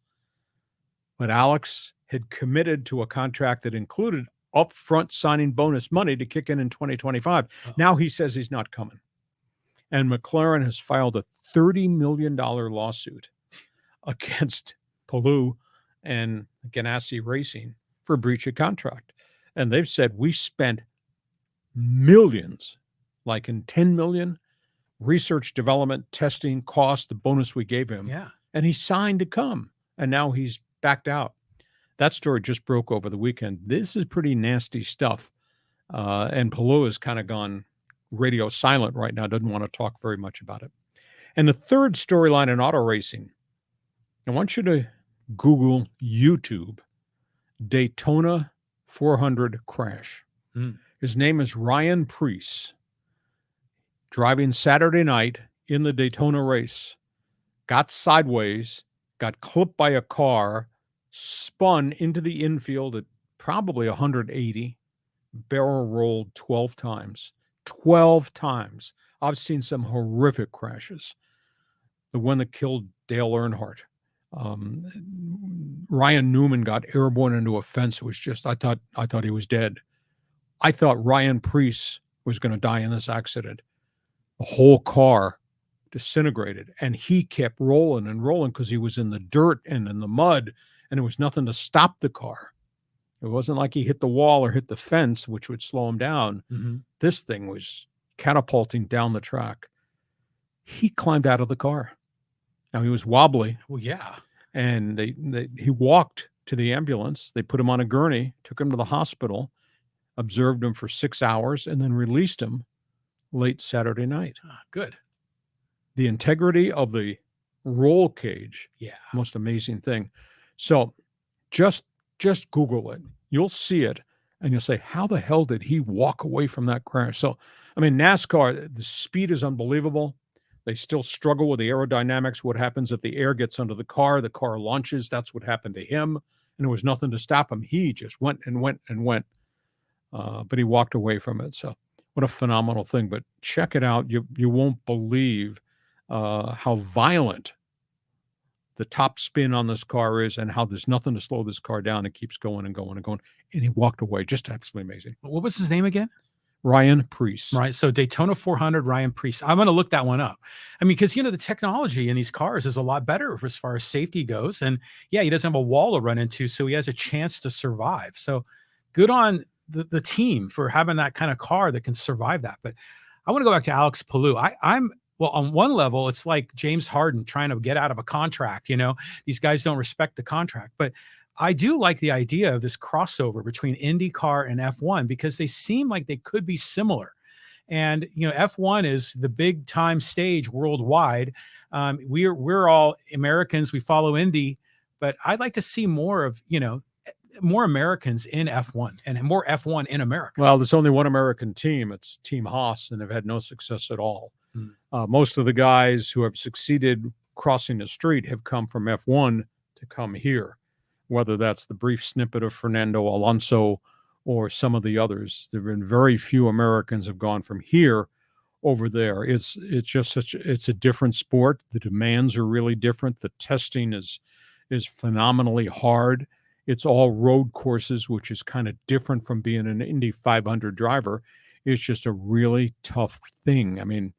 But Alex had committed to a contract that included upfront signing bonus money to kick in 2025. Now he says he's not coming. And McLaren has filed a $30 million lawsuit against Palou and Ganassi Racing for breach of contract. And they've said we spent millions, like in 10 million, research, development, testing, cost, the bonus we gave him. Yeah. And he signed to come. And now he's backed out. That story just broke over the weekend. This is pretty nasty stuff. And Palou has kind of gone radio silent right now, doesn't want to talk very much about it. And the third storyline in auto racing, I want you to Google YouTube Daytona 400 crash. His name is Ryan Preece. Driving Saturday night in the Daytona race, got sideways, got clipped by a car, spun into the infield at probably 180, barrel rolled 12 times. 12 times. I've seen some horrific crashes. The one that killed Dale Earnhardt. Ryan Newman got airborne into a fence. It was just, I thought he was dead. I thought Ryan Preece was going to die in this accident. The whole car disintegrated, and he kept rolling and rolling because he was in the dirt and in the mud, and there was nothing to stop the car. It wasn't like he hit the wall or hit the fence, which would slow him down. This thing was catapulting down the track. He climbed out of the car. Now, he was wobbly. Well, yeah. And he walked to the ambulance. They put him on a gurney, took him to the hospital, observed him for 6 hours, and then released him late Saturday night. Good. The integrity of the roll cage. Yeah. Most amazing thing. So just Google it. You'll see it, and you'll say, how the hell did he walk away from that crash? So, I mean, NASCAR, the speed is unbelievable. They still struggle with the aerodynamics. What happens if the air gets under the car launches. That's what happened to him, and there was nothing to stop him. He just went and went and went, but he walked away from it. So what a phenomenal thing. But check it out. You won't believe how violent the top spin on this car is and how there's nothing to slow this car down. It keeps going and going and going. And he walked away. Just absolutely amazing. What was his name again? Ryan Preece. Right. So Daytona 400, Ryan Preece. I'm going to look that one up. I mean, because, the technology in these cars is a lot better as far as safety goes. And yeah, he doesn't have a wall to run into, so he has a chance to survive. So good on the team for having that kind of car that can survive that. But I want to go back to Alex Palou. Well, on one level, it's like James Harden trying to get out of a contract. These guys don't respect the contract. But I do like the idea of this crossover between IndyCar and F1 because they seem like they could be similar. And, F1 is the big time stage worldwide. We're all Americans. We follow Indy. But I'd like to see more of, more Americans in F1 and more F1 in America. Well, there's only one American team. It's Team Haas, and they've had no success at all. Most of the guys who have succeeded crossing the street have come from F1 to come here, whether that's the brief snippet of Fernando Alonso or some of the others. There have been very few Americans have gone from here over there. It's just it's a different sport. The demands are really different. The testing is phenomenally hard. It's all road courses, which is kind of different from being an Indy 500 driver. It's just a really tough thing. I mean,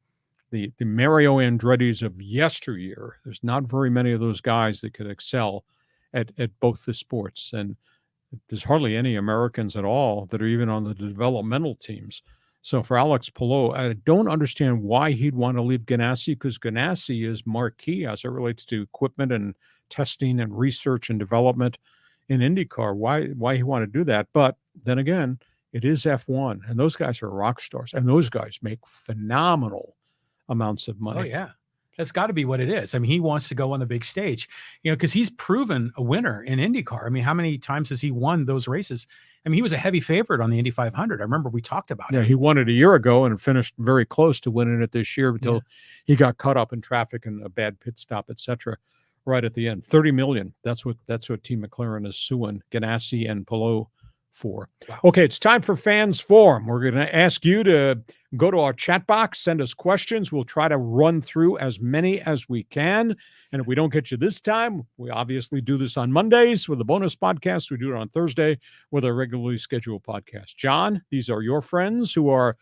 the Mario Andretti's of yesteryear, there's not very many of those guys that could excel at both the sports. And there's hardly any Americans at all that are even on the developmental teams. So for Alex Palou, I don't understand why he'd want to leave Ganassi, because Ganassi is marquee as it relates to equipment and testing and research and development in IndyCar. Why he want to do that? But then again, it is F1, and those guys are rock stars, and those guys make phenomenal amounts of money. Oh, yeah. That's got to be what it is. I mean, he wants to go on the big stage, because he's proven a winner in IndyCar. I mean, how many times has he won those races? I mean, he was a heavy favorite on the Indy 500. I remember we talked about it. Yeah, he won it a year ago and finished very close to winning it this year until he got caught up in traffic and a bad pit stop, etc. right at the end. $30 million. That's what Team McLaren is suing Ganassi and Palou 4. Wow. Okay, it's time for Fans Forum. We're going to ask you to go to our chat box, send us questions. We'll try to run through as many as we can. And if we don't get you this time, we obviously do this on Mondays with a bonus podcast. We do it on Thursday with our regularly scheduled podcast. John, these are your friends who are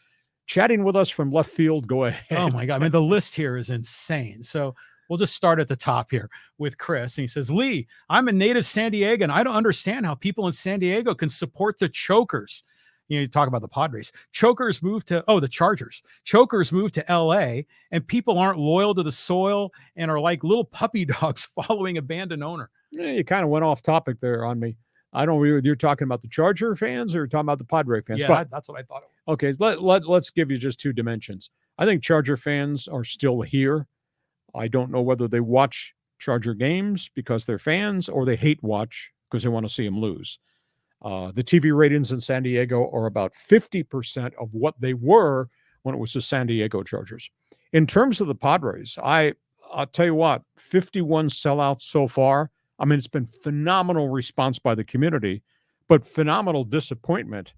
chatting with us from left field. Go ahead. Oh my God. I mean, the list here is insane. So we'll just start at the top here with Chris. And he says, Lee, I'm a native San Diego, and I don't understand how people in San Diego can support the Chokers. You talk about the Padres. The Chargers. Chokers moved to LA, and people aren't loyal to the soil and are like little puppy dogs following abandoned owner. Yeah, you kind of went off topic there on me. I don't really, you're talking about the Charger fans or you're talking about the Padre fans? Yeah, that's what I thought it was. Okay, let's give you just 2 dimensions. I think Charger fans are still here. I don't know whether they watch Charger games because they're fans or they hate watch because they want to see them lose. The TV ratings in San Diego are about 50% of what they were when it was the San Diego Chargers. In terms of the Padres, I'll tell you what, 51 sellouts so far. I mean, it's been phenomenal response by the community, but phenomenal disappointment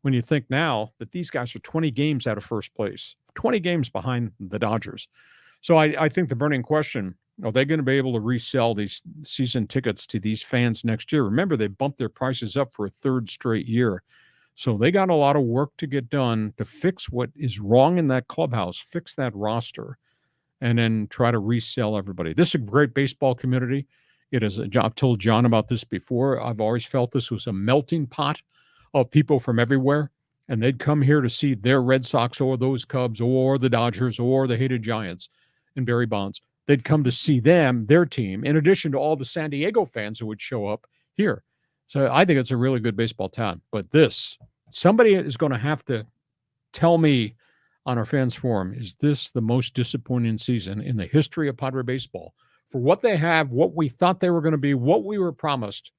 when you think now that these guys are 20 games out of first place, 20 games behind the Dodgers. So I think the burning question, are they going to be able to resell these season tickets to these fans next year? Remember, they bumped their prices up for a 3rd straight year. So they got a lot of work to get done to fix what is wrong in that clubhouse, fix that roster, and then try to resell everybody. This is a great baseball community. It is. I've told John about this before. I've always felt this was a melting pot of people from everywhere, and they'd come here to see their Red Sox or those Cubs or the Dodgers or the hated Giants and Barry Bonds. They'd come to see them, their team, in addition to all the San Diego fans who would show up here. So I think it's a really good baseball town. But somebody is going to have to tell me on our fans forum, is this the most disappointing season in the history of Padre baseball? For what they have, what we thought they were going to be, what we were promised,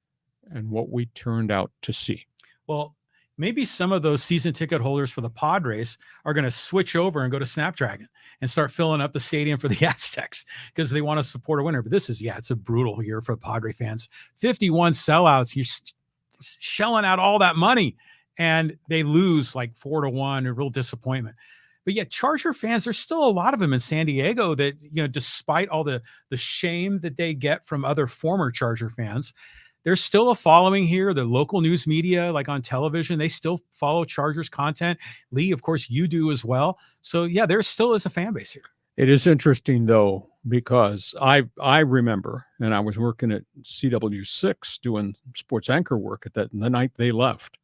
and what we turned out to see. Well, maybe some of those season ticket holders for the Padres are going to switch over and go to Snapdragon and start filling up the stadium for the Aztecs because they want to support a winner. But it's a brutal year for Padre fans. 51 sellouts. You're shelling out all that money, and they lose like 4-1, a real disappointment. But yet Charger fans, there's still a lot of them in San Diego that, despite all the shame that they get from other former Charger fans, there's still a following here. The local news media, like on television, they still follow Chargers content. Lee, of course, you do as well. So, yeah, there still is a fan base here. It is interesting, though, because I remember, and I was working at CW6 doing sports anchor work the night they left.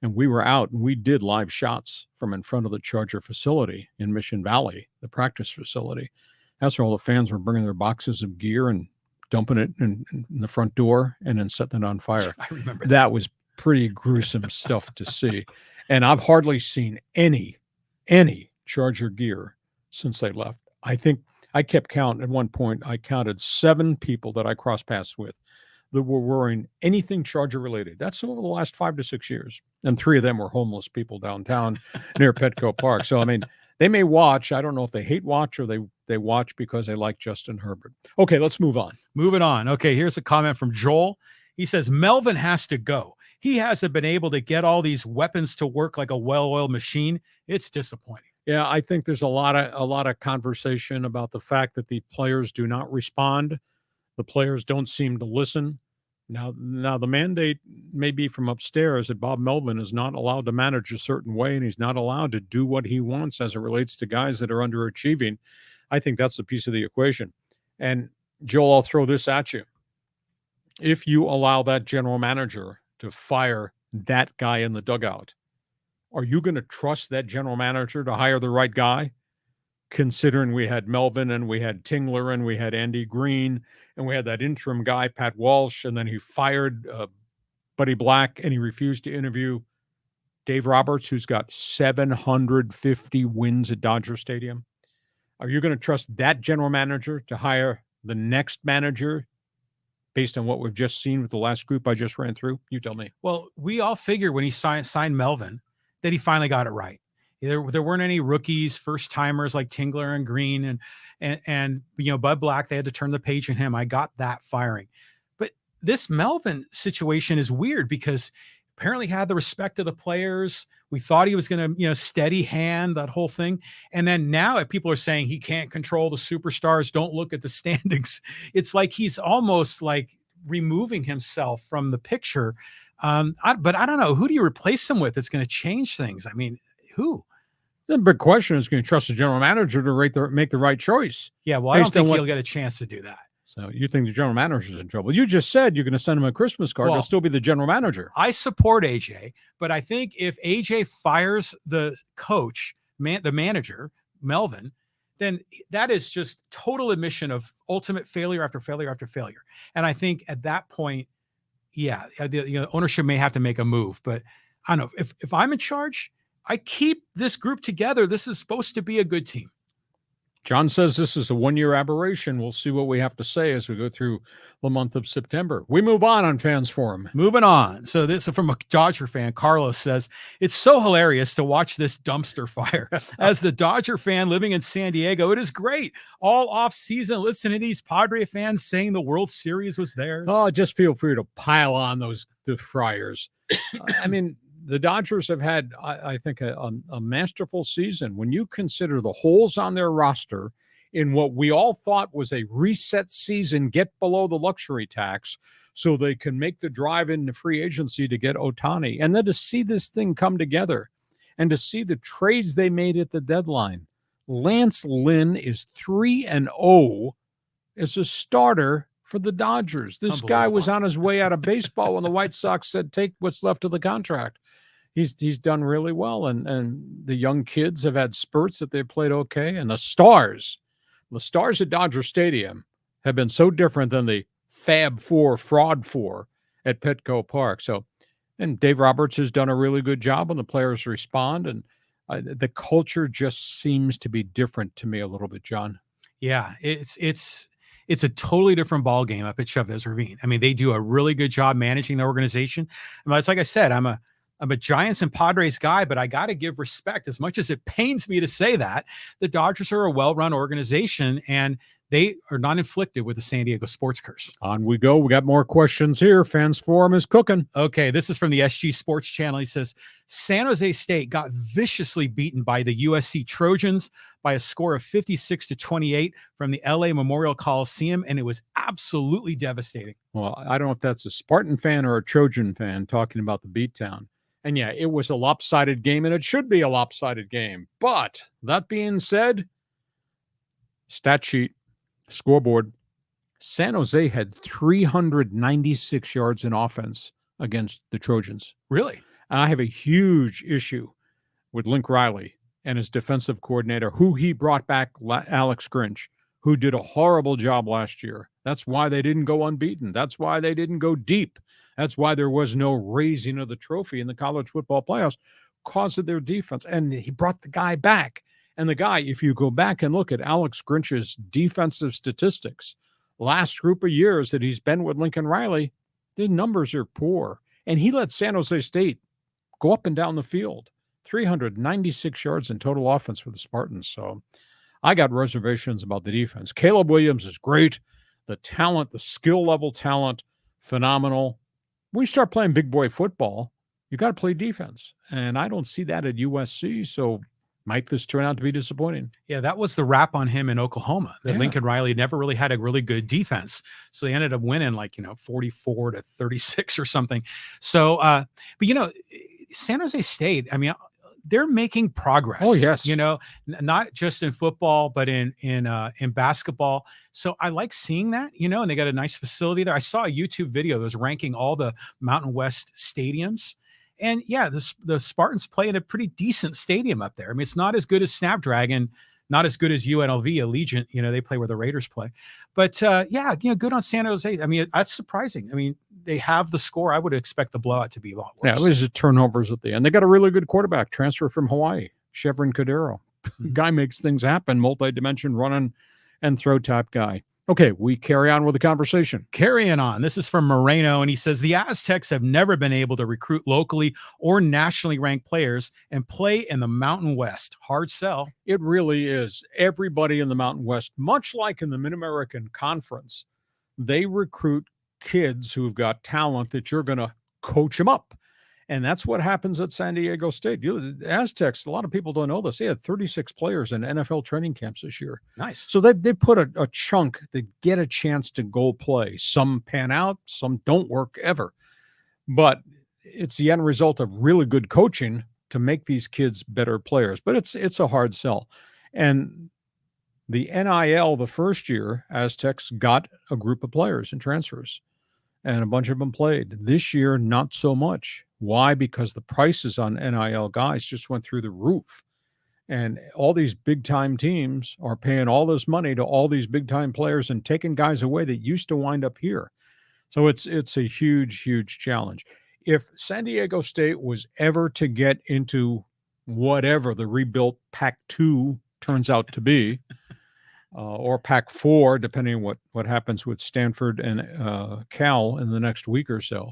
And we were out and we did live shots from in front of the Charger facility in Mission Valley, the practice facility. That's where all the fans were bringing their boxes of gear and dumping it in the front door and then setting it on fire. I remember that was pretty gruesome stuff to see. And I've hardly seen any Charger gear since they left. I think I kept count at one point. I counted 7 people that I crossed paths with that were wearing anything Charger related. That's over the last 5 to 6 years. And 3 of them were homeless people downtown near Petco Park. So, I mean, they may watch. I don't know if they hate watch or they watch because they like Justin Herbert. Okay, let's move on. Moving on. Okay, here's a comment from Joel. He says, Melvin has to go. He hasn't been able to get all these weapons to work like a well-oiled machine. It's disappointing. Yeah, I think there's a lot of conversation about the fact that the players do not respond. The players don't seem to listen. Now the mandate may be from upstairs that Bob Melvin is not allowed to manage a certain way, and he's not allowed to do what he wants as it relates to guys that are underachieving. I think that's a piece of the equation. And Joel, I'll throw this at you. If you allow that general manager to fire that guy in the dugout, are you going to trust that general manager to hire the right guy? Considering we had Melvin and we had Tingler and we had Andy Green and we had that interim guy, Pat Walsh, and then he fired Buddy Black and he refused to interview Dave Roberts, who's got 750 wins at Dodger Stadium. Are you going to trust that general manager to hire the next manager based on what we've just seen with the last group I just ran through? You tell me. Well, we all figured when he signed Melvin that he finally got it right. There weren't any rookies, first timers like Tingler and Green and Bud Black. They had to turn the page on him. I got that firing. But this Melvin situation is weird because apparently had the respect of the players. We thought he was going to, steady hand, that whole thing. And then now people are saying he can't control the superstars. Don't look at the standings. It's like he's almost like removing himself from the picture. But I don't know. Who do you replace him with that's going to change things? I mean, who? The big question is, can you trust the general manager to make the right choice? Yeah, well, I don't think he'll get a chance to do that. So you think the general manager's in trouble? You just said you're going to send him a Christmas card. He'll still be the general manager. I support AJ, but I think if AJ fires the coach, the manager, Melvin, then that is just total admission of ultimate failure after failure after failure. And I think at that point, ownership may have to make a move. But I don't know. If I'm in charge, I keep this group together. This is supposed to be a good team. John says this is a one-year aberration. We'll see what we have to say as we go through the month of September. We move on Fans Forum. Moving on. So this from a Dodger fan, Carlos says, it's so hilarious to watch this dumpster fire. As the Dodger fan living in San Diego, it is great. All off season, listening to these Padre fans saying the World Series was theirs. Oh, just feel free to pile on the Friars. I mean, the Dodgers have had, I think, a masterful season. When you consider the holes on their roster in what we all thought was a reset season, get below the luxury tax so they can make the drive into free agency to get Ohtani. And then to see this thing come together and to see the trades they made at the deadline. Lance Lynn is 3-0 as a starter for the Dodgers. This guy was on his way out of baseball when the White Sox said, take what's left of the contract. He's done really well, and the young kids have had spurts that they've played okay. And the stars at Dodger Stadium have been so different than the Fab Four, Fraud Four at Petco Park. And Dave Roberts has done a really good job when the players respond, and the culture just seems to be different to me a little bit, John. Yeah, it's a totally different ball game up at Chavez Ravine. I mean, they do a really good job managing the organization. I mean, it's like I said, I'm a Giants and Padres guy, but I got to give respect. As much as it pains me to say that, the Dodgers are a well-run organization, and they are not inflicted with the San Diego sports curse. On we go. We got more questions here. Fans Forum is cooking. Okay, this is from the SG Sports Channel. He says, San Jose State got viciously beaten by the USC Trojans by a score of 56-28 from the LA Memorial Coliseum, and it was absolutely devastating. Well, I don't know if that's a Spartan fan or a Trojan fan talking about the beatdown. And yeah, it was a lopsided game, and it should be a lopsided game. But that being said, stat sheet, scoreboard, San Jose had 396 yards in offense against the Trojans. Really? And I have a huge issue with Link Riley and his defensive coordinator, who he brought back, Alex Grinch, who did a horrible job last year. That's why they didn't go unbeaten. That's why they didn't go deep. That's why there was no raising of the trophy in the college football playoffs because of their defense. And he brought the guy back. And the guy, if you go back and look at Alex Grinch's defensive statistics, last group of years that he's been with Lincoln Riley, the numbers are poor. And he let San Jose State go up and down the field. 396 yards in total offense for the Spartans. So I got reservations about the defense. Caleb Williams is great. The talent, the skill level talent, phenomenal. When you start playing big boy football, you got to play defense. And I don't see that at USC. So might this turn out to be disappointing? Yeah, that was the rap on him in Oklahoma, that Lincoln Riley never really had a really good defense. So they ended up winning 44-36 or something. So, but San Jose State, I mean, they're making progress. Oh, yes. Not just in football, but in basketball. So I like seeing that, and they got a nice facility there. I saw a YouTube video that was ranking all the Mountain West stadiums. And yeah, the Spartans play in a pretty decent stadium up there. I mean, it's not as good as Snapdragon, not as good as UNLV, Allegiant. They play where the Raiders play. But good on San Jose. I mean, that's surprising. I mean, they have the score. I would expect the blowout to be a lot worse. Yeah, it was just turnovers at the end. They got a really good quarterback, transfer from Hawaii, Chevron Cordero. Guy makes things happen, multi-dimension running and throw type guy. Okay, we carry on with the conversation. Carrying on. This is from Moreno, and he says, the Aztecs have never been able to recruit locally or nationally ranked players and play in the Mountain West. Hard sell. It really is. Everybody in the Mountain West, much like in the Mid-American Conference, they recruit kids who've got talent that you're going to coach them up. And that's what happens at San Diego State. The Aztecs, a lot of people don't know this. They had 36 players in NFL training camps this year. Nice. So they put a chunk that get a chance to go play. Some pan out, some don't work ever. But it's the end result of really good coaching to make these kids better players. But it's a hard sell. And the NIL, the first year, Aztecs got a group of players and transfers, and a bunch of them played. This year, not so much. Why? Because the prices on NIL guys just went through the roof. And all these big-time teams are paying all this money to all these big-time players and taking guys away that used to wind up here. So it's a huge, huge challenge. If San Diego State was ever to get into whatever the rebuilt Pac-2 turns out to be, or Pac-4, depending on what happens with Stanford and Cal in the next week or so,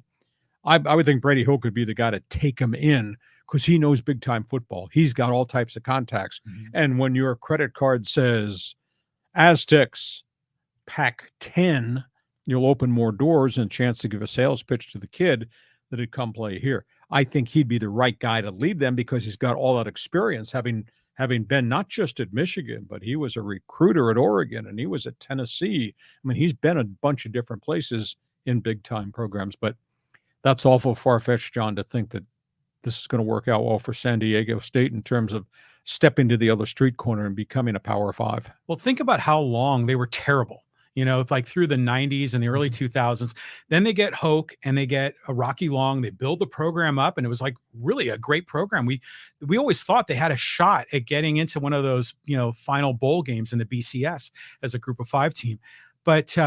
I would think Brady Hoke could be the guy to take him in because he knows big-time football. He's got all types of contacts. Mm-hmm. And when your credit card says Aztecs Pac-10, you'll open more doors and a chance to give a sales pitch to the kid that had come play here. I think he'd be the right guy to lead them because he's got all that experience, having been not just at Michigan, but he was a recruiter at Oregon and he was at Tennessee. I mean, he's been a bunch of different places in big-time programs, but that's awful far-fetched, John, to think that this is going to work out well for San Diego State in terms of stepping to the other street corner and becoming a Power 5. Well, think about how long they were terrible. Like through the 90s and the early 2000s. Then they get Hoke and they get a Rocky Long. They build the program up, and it was like really a great program. We always thought they had a shot at getting into one of those, final bowl games in the BCS as a group of 5 team. But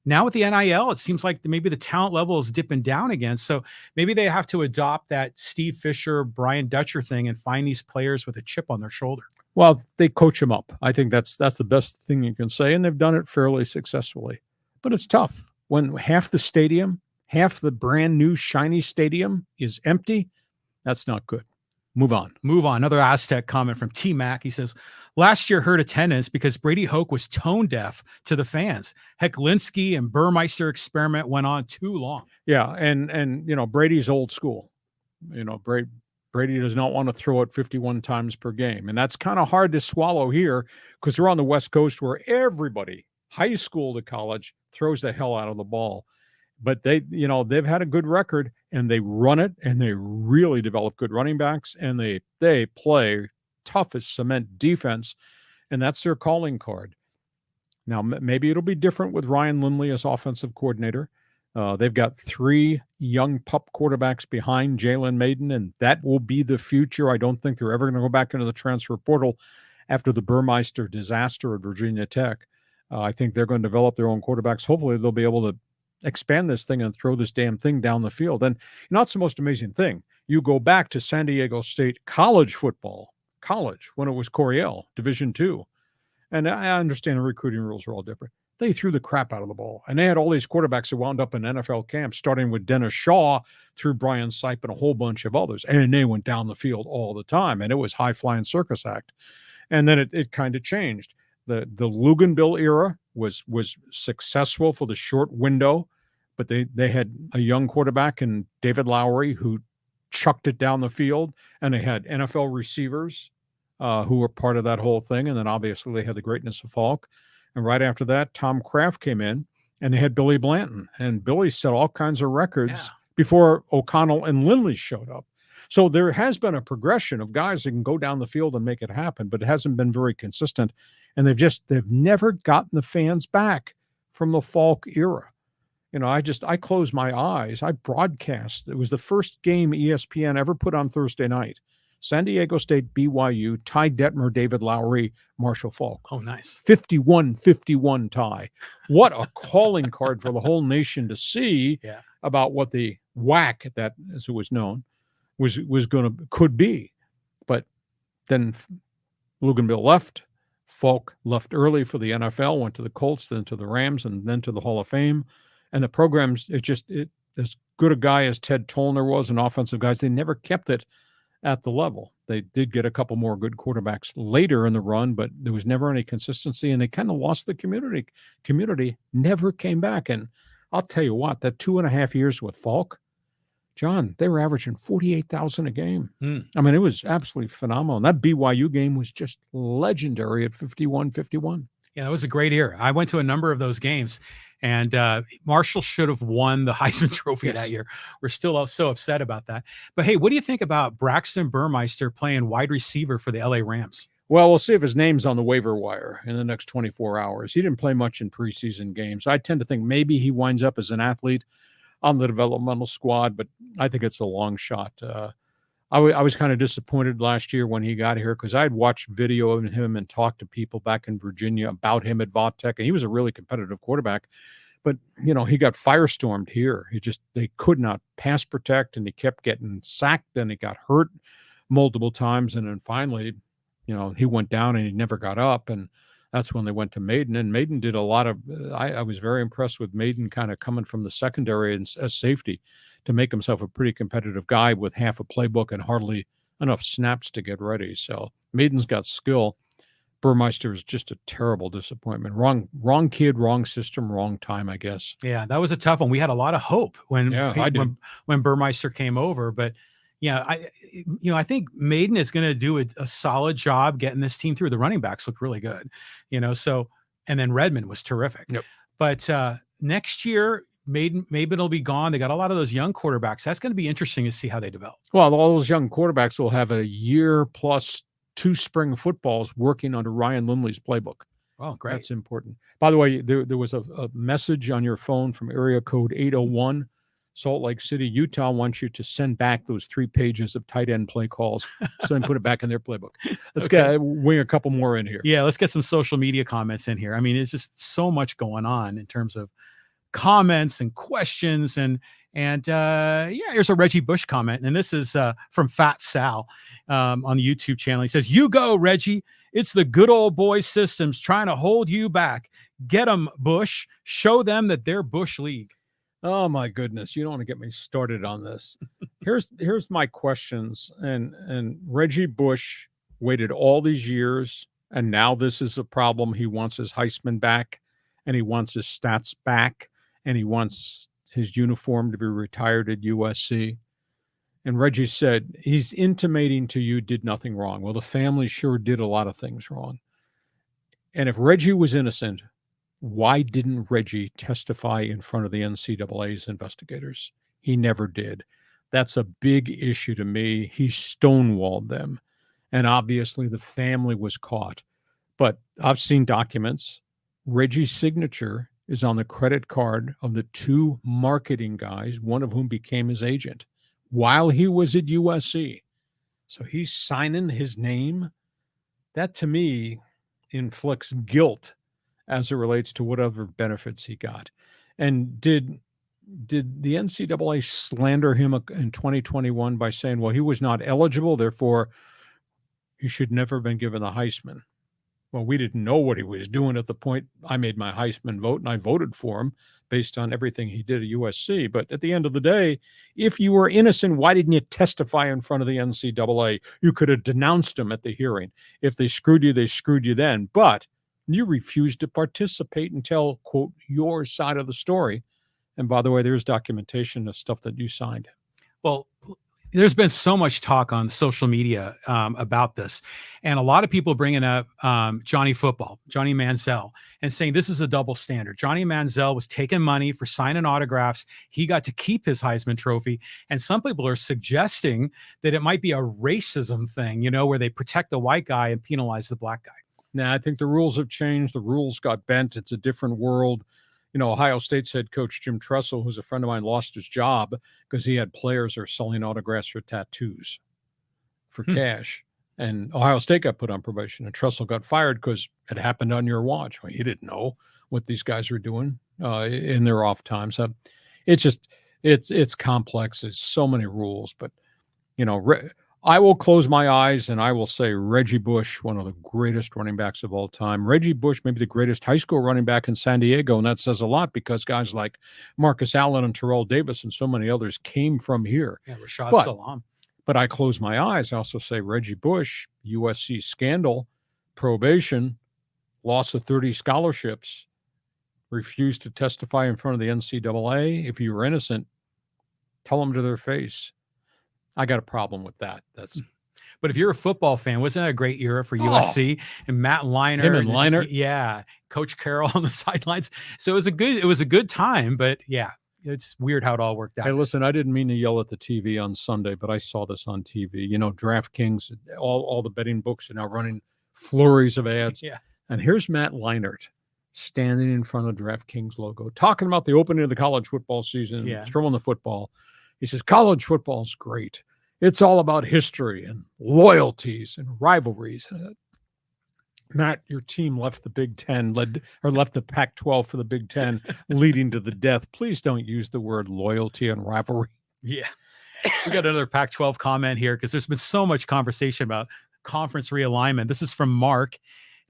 now with the NIL, it seems like maybe the talent level is dipping down again. So maybe they have to adopt that Steve Fisher, Brian Dutcher thing and find these players with a chip on their shoulder. Well, they coach them up. I think that's the best thing you can say, and they've done it fairly successfully. But it's tough when half the brand new shiny stadium is empty. That's not good. Move on. Another Aztec comment from T-Mac. He says, last year hurt attendance because Brady Hoke was tone deaf to the fans. Hecklinski and Burmeister experiment went on too long. Yeah, and Brady's old school. Brady does not want to throw it 51 times per game. And that's kind of hard to swallow here because we're on the West Coast where everybody, high school to college, throws the hell out of the ball. But they've had a good record and they run it and they really develop good running backs and they play tough as cement defense. And that's their calling card. Now, maybe it'll be different with Ryan Lindley as offensive coordinator. They've got 3 young pup quarterbacks behind Jalen Maiden, and that will be the future. I don't think they're ever going to go back into the transfer portal after the Burmeister disaster at Virginia Tech. I think they're going to develop their own quarterbacks. Hopefully, they'll be able to expand this thing and throw this damn thing down the field. And that's the most amazing thing. You go back to San Diego State college football, when it was Coryell, Division II. And I understand the recruiting rules are all different. They threw the crap out of the ball. And they had all these quarterbacks who wound up in NFL camps, starting with Dennis Shaw through Brian Sipe and a whole bunch of others. And they went down the field all the time. And it was high-flying circus act. And then it kind of changed. The Luganville era was successful for the short window, but they had a young quarterback in David Lowery who chucked it down the field. And they had NFL receivers who were part of that whole thing. And then obviously they had the greatness of Falk. And right after that, Tom Kraft came in, and they had Billy Blanton. And Billy set all kinds of records before O'Connell and Lindley showed up. So there has been a progression of guys that can go down the field and make it happen, but it hasn't been very consistent. And they've never gotten the fans back from the Falk era. I closed my eyes. I broadcast. It was the first game ESPN ever put on Thursday night. San Diego State, BYU, Ty Detmer, David Lowery, Marshall Falk. Oh, nice. 51-51 tie. What a calling card for the whole nation to see about what the WAC, that as it was known, could be. But then Luganville left. Falk left early for the NFL, went to the Colts, then to the Rams, and then to the Hall of Fame. And the programs, as good a guy as Ted Tollner was, and offensive guys, they never kept it at the level. They did get a couple more good quarterbacks later in the run, but there was never any consistency, and they kind of lost the community. Community never came back. And I'll tell you what, that 2.5 years with Falk, John, they were averaging 48,000 a game. Mm. I mean, it was absolutely phenomenal. And that BYU game was just legendary at 51-51. Yeah, that was a great year. I went to a number of those games, and Marshall should have won the Heisman Trophy that year. We're still so upset about that. But hey, what do you think about Braxton Burmeister playing wide receiver for the LA Rams? Well, we'll see if his name's on the waiver wire in the next 24 hours. He didn't play much in preseason games. I tend to think maybe he winds up as an athlete on the developmental squad, but I think it's a long shot. I was kind of disappointed last year when he got here because I had watched video of him and talked to people back in Virginia about him at Vautech, and he was a really competitive quarterback. But, he got firestormed here. They could not pass protect, and he kept getting sacked, and he got hurt multiple times. And then finally, he went down and he never got up. And that's when they went to Maiden. And Maiden did a lot of, I was very impressed with Maiden kind of coming from the secondary as safety to make himself a pretty competitive guy with half a playbook and hardly enough snaps to get ready. So Maiden's got skill. Burmeister is just a terrible disappointment. Wrong kid, wrong system, wrong time, I guess. Yeah, that was a tough one. We had a lot of hope when Burmeister came over, but I think Maiden is going to do a solid job getting this team through. The running backs look really good, so, and then Redmond was terrific. Yep. But next year, Maiden will be gone. They got a lot of those young quarterbacks. That's going to be interesting to see how they develop. Well, all those young quarterbacks will have a year plus 2 spring footballs working under Ryan Lindley's playbook. Oh, great. That's important. By the way, there was a message on your phone from area code 801. Salt Lake City, Utah wants you to send back those 3 pages of tight end play calls so and put it back in their playbook. Let's wing a couple more in here. Yeah, let's get some social media comments in here. I mean, it's just so much going on in terms of comments and questions. And here's a Reggie Bush comment. And this is from Fat Sal on the YouTube channel. He says, "You go, Reggie. It's the good old boy systems trying to hold you back. Get them, Bush. Show them that they're Bush League." Oh my goodness. You don't want to get me started on this. Here's my questions. And Reggie Bush waited all these years, and now this is a problem. He wants his Heisman back, and he wants his stats back, and he wants his uniform to be retired at USC. And Reggie said he's intimating to you did nothing wrong. Well, the family sure did a lot of things wrong. And if Reggie was innocent, why didn't Reggie testify in front of the NCAA's investigators? He never did. That's a big issue to me. He stonewalled them. And obviously the family was caught. But I've seen documents. Reggie's signature is on the credit card of the 2 marketing guys, one of whom became his agent while he was at USC. So he's signing his name. That to me inflicts guilt as it relates to whatever benefits he got. And did the NCAA slander him in 2021 by saying, well, he was not eligible, therefore he should never have been given the Heisman? Well, we didn't know what he was doing at the point I made my Heisman vote, and I voted for him based on everything he did at USC. But at the end of the day, if you were innocent, why didn't you testify in front of the NCAA? You could have denounced him at the hearing. If they screwed you, they screwed you then. But you refused to participate and tell, quote, your side of the story. And by the way, there's documentation of stuff that you signed. Well, there's been so much talk on social media about this. And a lot of people bringing up Johnny Manziel, and saying this is a double standard. Johnny Manziel was taking money for signing autographs. He got to keep his Heisman Trophy. And some people are suggesting that it might be a racism thing, where they protect the white guy and penalize the black guy. Now, I think the rules have changed. The rules got bent. It's a different world. Ohio State's head coach, Jim Tressel, who's a friend of mine, lost his job because he had players that are selling autographs for tattoos for cash. And Ohio State got put on probation, and Tressel got fired because it happened on your watch. Well, he didn't know what these guys were doing in their off time. So it's complex. There's so many rules. But, I will close my eyes and I will say Reggie Bush, one of the greatest running backs of all time. Reggie Bush, maybe the greatest high school running back in San Diego, and that says a lot because guys like Marcus Allen and Terrell Davis and so many others came from here. Yeah, Rashad Salam. But I close my eyes. I also say Reggie Bush, USC scandal, probation, loss of 30 scholarships, refused to testify in front of the NCAA. If you were innocent, Tell them to their face. I got a problem with that. But if you're a football fan, wasn't that a great era for USC and Matt Leinart? Him and Leinart? Yeah. Coach Carroll on the sidelines. So it was a good time, but yeah, it's weird how it all worked out. Hey, listen, I didn't mean to yell at the TV on Sunday, but I saw this on TV. You know, DraftKings, all the betting books are now running flurries of ads. Yeah. And here's Matt Leinart standing in front of DraftKings logo, talking about the opening of the college football season, throwing the football. He says, college football is great. It's all about history and loyalties and rivalries. Matt, your team left the Big Ten, left the Pac-12 for the Big Ten, leading to the death. Please don't use the word loyalty and rivalry. Yeah. We got another Pac-12 comment here because there's been so much conversation about conference realignment. This is from Mark,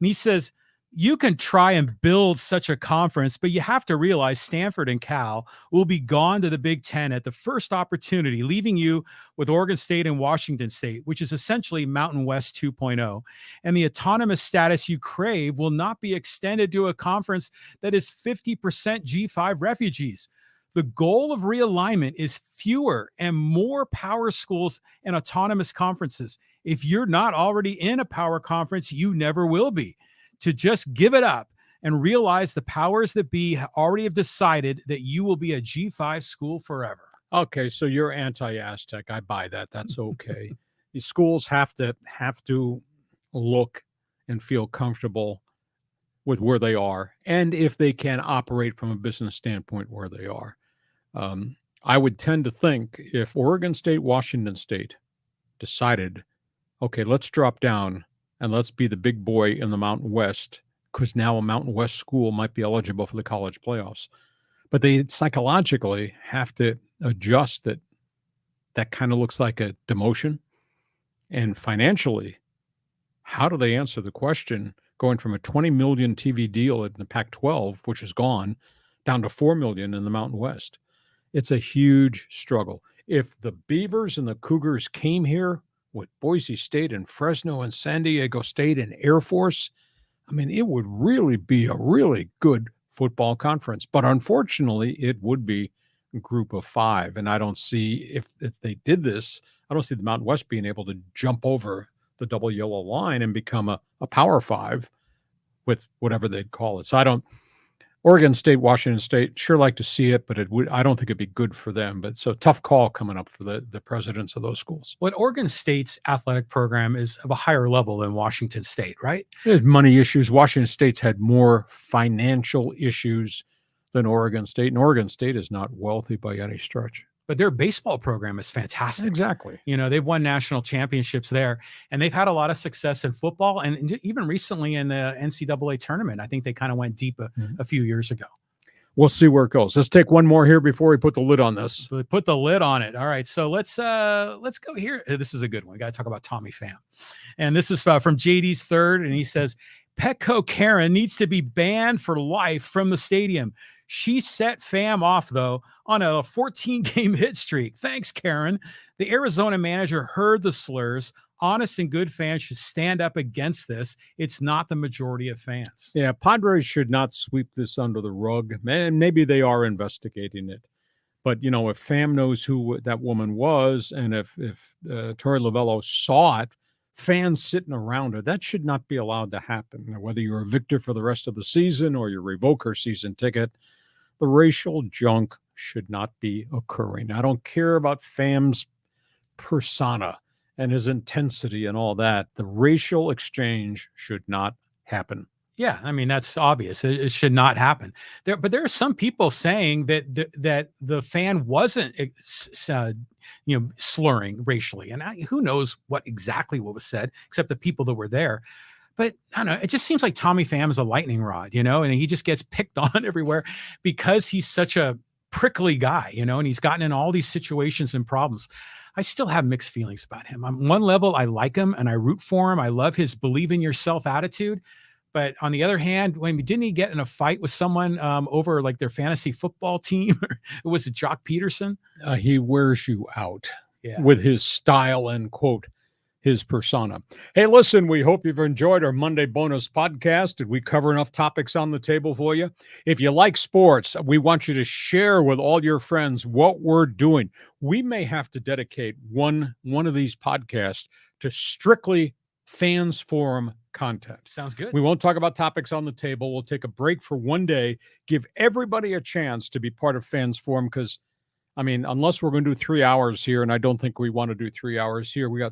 and he says, you can try and build such a conference, but you have to realize Stanford and Cal will be gone to the Big Ten at the first opportunity, leaving you with Oregon State and Washington State, which is essentially Mountain West 2.0. And the autonomous status you crave will not be extended to a conference that is 50% G5 refugees. The goal of realignment is fewer and more power schools and autonomous conferences. If you're not already in a power conference, you never will be. To just give it up and realize the powers that be already have decided that you will be a G5 school forever. Okay, so you're anti-Aztec. I buy that. That's okay. These schools have to look and feel comfortable with where they are, and if they can operate from a business standpoint where they are. I would tend to think if Oregon State, Washington State decided, okay, let's drop down and let's be the big boy in the Mountain West, because now a Mountain West school might be eligible for the college playoffs. But they psychologically have to adjust that kind of looks like a demotion. And financially, how do they answer the question going from a $20 million TV deal in the Pac-12, which is gone, down to $4 million in the Mountain West? It's a huge struggle. If the Beavers and the Cougars came here with Boise State and Fresno and San Diego State and Air Force, I mean, it would really be a really good football conference. But unfortunately, it would be a group of five. And I don't see, if they did this, I don't see the Mountain West being able to jump over the double yellow line and become a Power Five with whatever they'd call it. So Oregon State, Washington State, sure like to see it, but I don't think it'd be good for them. But so tough call coming up for the presidents of those schools. Well, Oregon State's athletic program is of a higher level than Washington State, right? There's money issues. Washington State's had more financial issues than Oregon State, and Oregon State is not wealthy by any stretch. But their baseball program is fantastic. Exactly. You know, they've won national championships there, and they've had a lot of success in football, and even recently in the NCAA tournament. I think they kind of went deep a few years ago. We'll see where it goes. Let's take one more here before we put the lid on this. So put the lid on it. All right. So let's go here. This is a good one. We got to talk about Tommy Pham. And this is from JD's Third, and he says, Petco Karen needs to be banned for life from the stadium. She set Pham off, though, on a 14-game hit streak. Thanks, Karen. The Arizona manager heard the slurs. Honest and good fans should stand up against this. It's not the majority of fans. Yeah, Padres should not sweep this under the rug. And maybe they are investigating it. But, you know, if Pham knows who that woman was, and if Torey Lovello saw it, fans sitting around her, that should not be allowed to happen. Whether you're a victor for the rest of the season or you revoke her season ticket, the racial junk should not be occurring. I don't care about Pham's persona and his intensity and all that. The racial exchange should not happen. Yeah, I mean, that's obvious. It should not happen. But there are some people saying that the fan wasn't, slurring racially. And who knows what was said, except the people that were there. But I don't know, it just seems like Tommy Pham is a lightning rod, and he just gets picked on everywhere because he's such a prickly guy, and he's gotten in all these situations and problems. I still have mixed feelings about him. On one level, I like him and I root for him. I love his believe in yourself attitude. But on the other hand, didn't he get in a fight with someone over like their fantasy football team? Was it Jock Peterson? He wears you out with his style and, quote, his persona. Hey, listen, we hope you've enjoyed our Monday bonus podcast. Did we cover enough topics on the table for you? If you like sports, we want you to share with all your friends what we're doing. We may have to dedicate one of these podcasts to strictly Fans Forum content. Sounds good. We won't talk about topics on the table. We'll take a break for one day, give everybody a chance to be part of Fans Forum, because, I mean, unless we're going to do 3 hours here, and I don't think we want to do 3 hours here, we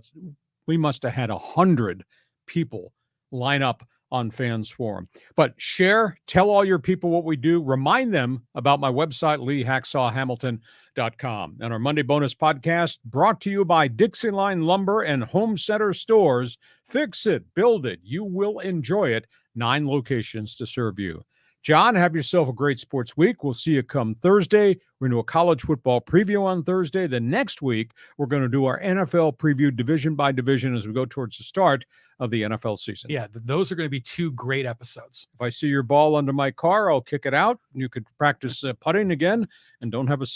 must have had 100 people line up on Fans Forum. But share, tell all your people what we do. Remind them about my website, LeeHacksawHamilton.com. And our Monday bonus podcast brought to you by Dixie Line Lumber and Home Center Stores. Fix it, build it. You will enjoy it. 9 locations to serve you. John, have yourself a great sports week. We'll see you come Thursday. We're going to do a college football preview on Thursday. Then next week, we're going to do our NFL preview division by division as we go towards the start of the NFL season. Yeah, those are going to be 2 great episodes. If I see your ball under my car, I'll kick it out. You could practice putting again and don't have a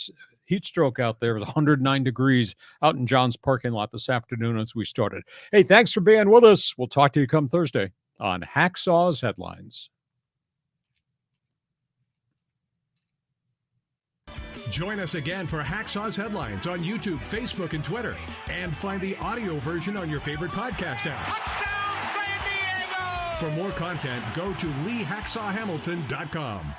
heat stroke out there. It was 109 degrees out in John's parking lot this afternoon as we started. Hey, thanks for being with us. We'll talk to you come Thursday on Hacksaw's Headlines. Join us again for Hacksaw's Headlines on YouTube, Facebook, and Twitter. And find the audio version on your favorite podcast apps. For more content, go to LeeHacksawHamilton.com.